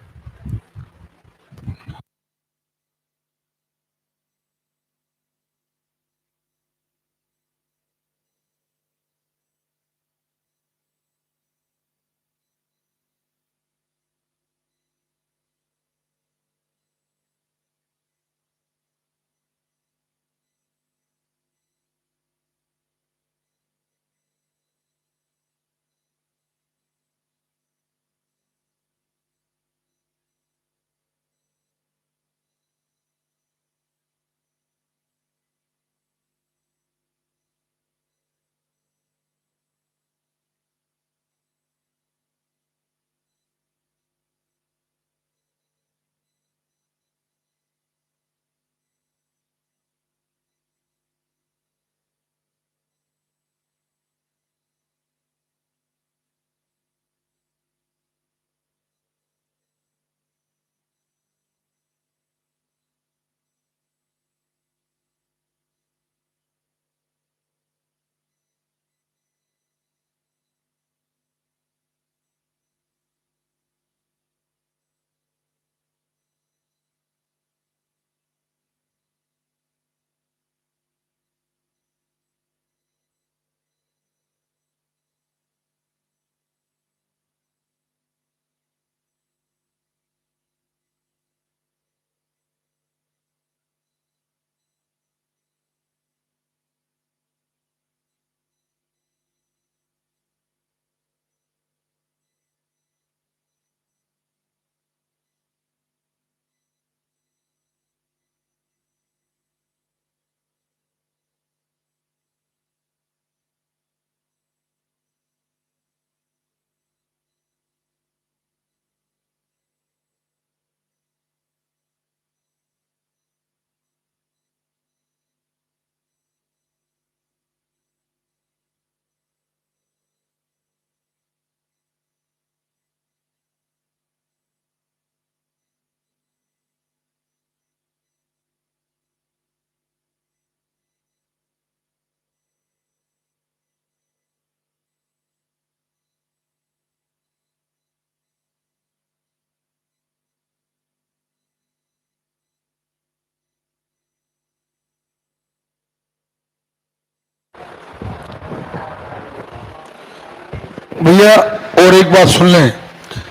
भैया और एक बात सुन लें,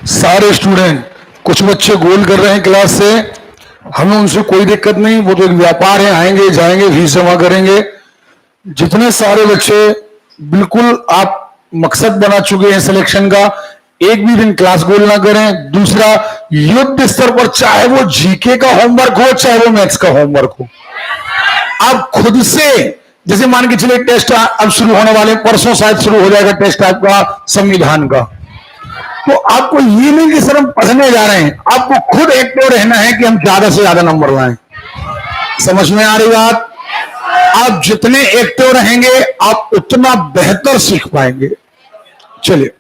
सारे स्टूडेंट, कुछ बच्चे गोल कर रहे हैं क्लास से, हमें उनसे कोई दिक्कत नहीं, वो तो एक व्यापार है, आएंगे जाएंगे फीस जमा करेंगे। जितने सारे बच्चे बिल्कुल आप मकसद बना चुके हैं सिलेक्शन का, एक भी दिन क्लास गोल ना करें। दूसरा, युद्ध स्तर पर चाहे वो जीके का होमवर्क हो चाहे वो मैथ्स का होमवर्क हो, आप खुद से, जैसे मान के चले टेस्ट अब शुरू होने वाले, परसों शायद शुरू हो जाएगा टेस्ट आपका संविधान का, तो आपको ये नहीं कि सर हम पढ़ने जा रहे हैं, आपको खुद एक्टिव रहना है कि हम ज्यादा से ज्यादा नंबर लाएं। समझ में आ रही बात? आप जितने एक्टिव रहेंगे आप उतना बेहतर सीख पाएंगे। चलिए,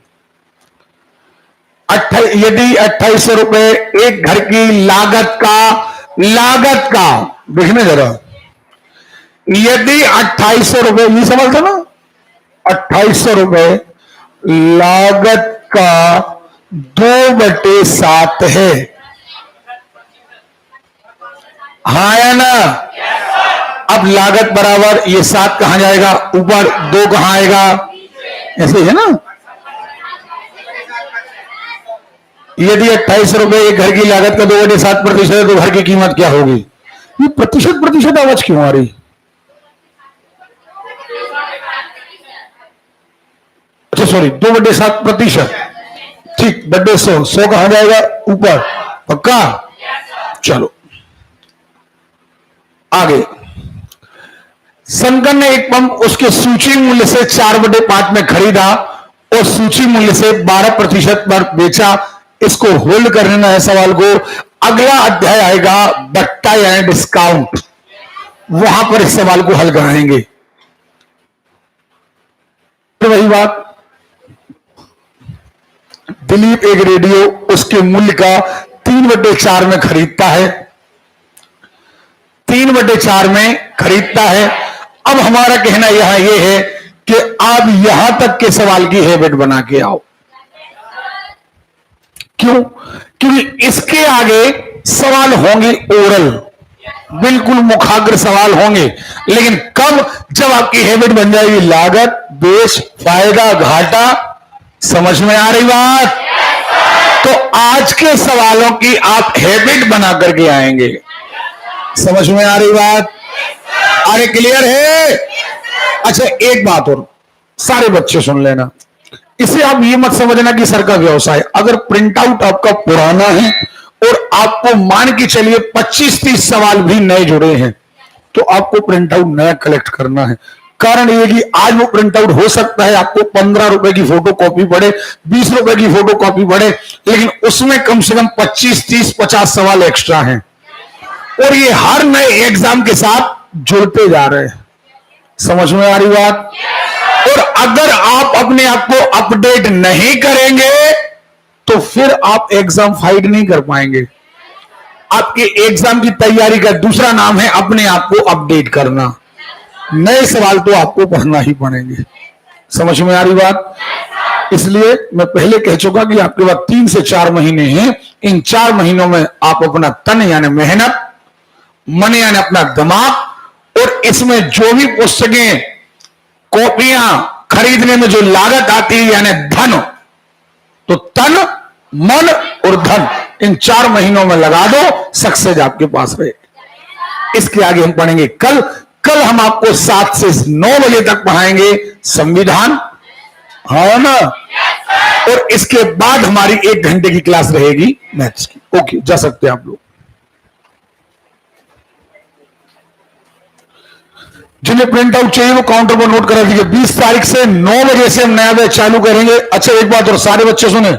यदि 2800 रुपए एक घर की लागत का देखने जरा, यदि 2800 रुपए, ये समझते ना, 2800 रुपए लागत का 2/7 है, हाँ या ना? अब लागत बराबर ये 7 कहां जाएगा, ऊपर 2 कहां आएगा, ऐसे है ना। यदि 2800 रुपए एक घर की लागत का 2/7% है तो घर की कीमत क्या होगी? ये प्रतिशत आवाज क्यों आ रही? अच्छा सॉरी, 2/7%, ठीक, 100 कहां जाएगा, ऊपर, पक्का? चलो आगे। संकन ने एक पंप उसके सूची मूल्य से 4/5 में खरीदा और सूची मूल्य से 12% पर बेचा। इसको होल्ड कर लेना है सवाल को। अगला अध्याय आएगा बट्टा यानी डिस्काउंट, वहां पर इस सवाल को हल कराएंगे। तो वही बात, दिलीप एक रेडियो उसके मूल्य का 3/4 में खरीदता है, 3/4 में खरीदता है। अब हमारा कहना यहां यह है कि आप यहां तक के सवाल की हैबिट बना के आओ। क्यों? क्योंकि इसके आगे सवाल होंगे ओरल, बिल्कुल मुखाग्र सवाल होंगे, लेकिन कब? जब आपकी हैबिट बन जाएगी लागत, बेच, फायदा, घाटा। समझ में आ रही बात? तो आज के सवालों की आप हैबिट बना करके आएंगे। समझ में आ रही बात? अरे क्लियर है? अच्छा एक बात और, सारे बच्चे सुन लेना, इसे आप ये मत समझना कि सर का व्यवसाय। अगर प्रिंट आउट आपका पुराना है और आपको मान के चलिए 25-30 सवाल भी नए जुड़े हैं, तो आपको प्रिंट आउट नया कलेक्ट करना है। कारण ये कि आज वो प्रिंट आउट हो सकता है आपको 15 रुपए की फोटो कॉपी पड़े, 20 रुपए की फोटो कॉपी पड़े, लेकिन उसमें कम से कम 25, 30, 50 सवाल एक्स्ट्रा हैं और ये हर नए एग्जाम के साथ जुड़ते जा रहे हैं। समझ में आ रही बात? और अगर आप अपने आप को अपडेट नहीं करेंगे तो फिर आप एग्जाम फाइट नहीं कर पाएंगे। आपके एग्जाम की तैयारी का दूसरा नाम है अपने आप को अपडेट करना। नए सवाल तो आपको पढ़ना ही पड़ेंगे। समझ में आ रही बात? इसलिए मैं पहले कह चुका कि आपके पास 3 से 4 महीने हैं। इन 4 महीनों में आप अपना तन यानी मेहनत, मन यानी अपना दिमाग, और इसमें जो भी पुस्तकें, कॉपियां खरीदने में जो लागत आती है यानी धन, तो तन, मन और धन इन 4 महीनों में लगा दो, सक्सेस आपके पास रहे। इसके आगे हम पढ़ेंगे कल हम आपको 7 से 9 बजे तक पढ़ाएंगे संविधान, हाँ ना? और इसके बाद हमारी 1 घंटे की क्लास रहेगी मैथ्स की। ओके, जा सकते हैं आप लोग। जिन्हें प्रिंट आउट चाहिए वो काउंटर पर नोट करा दीजिए। 20 तारीख से 9 बजे से हम नया बैच चालू करेंगे। अच्छा एक बात और, सारे बच्चे सुने,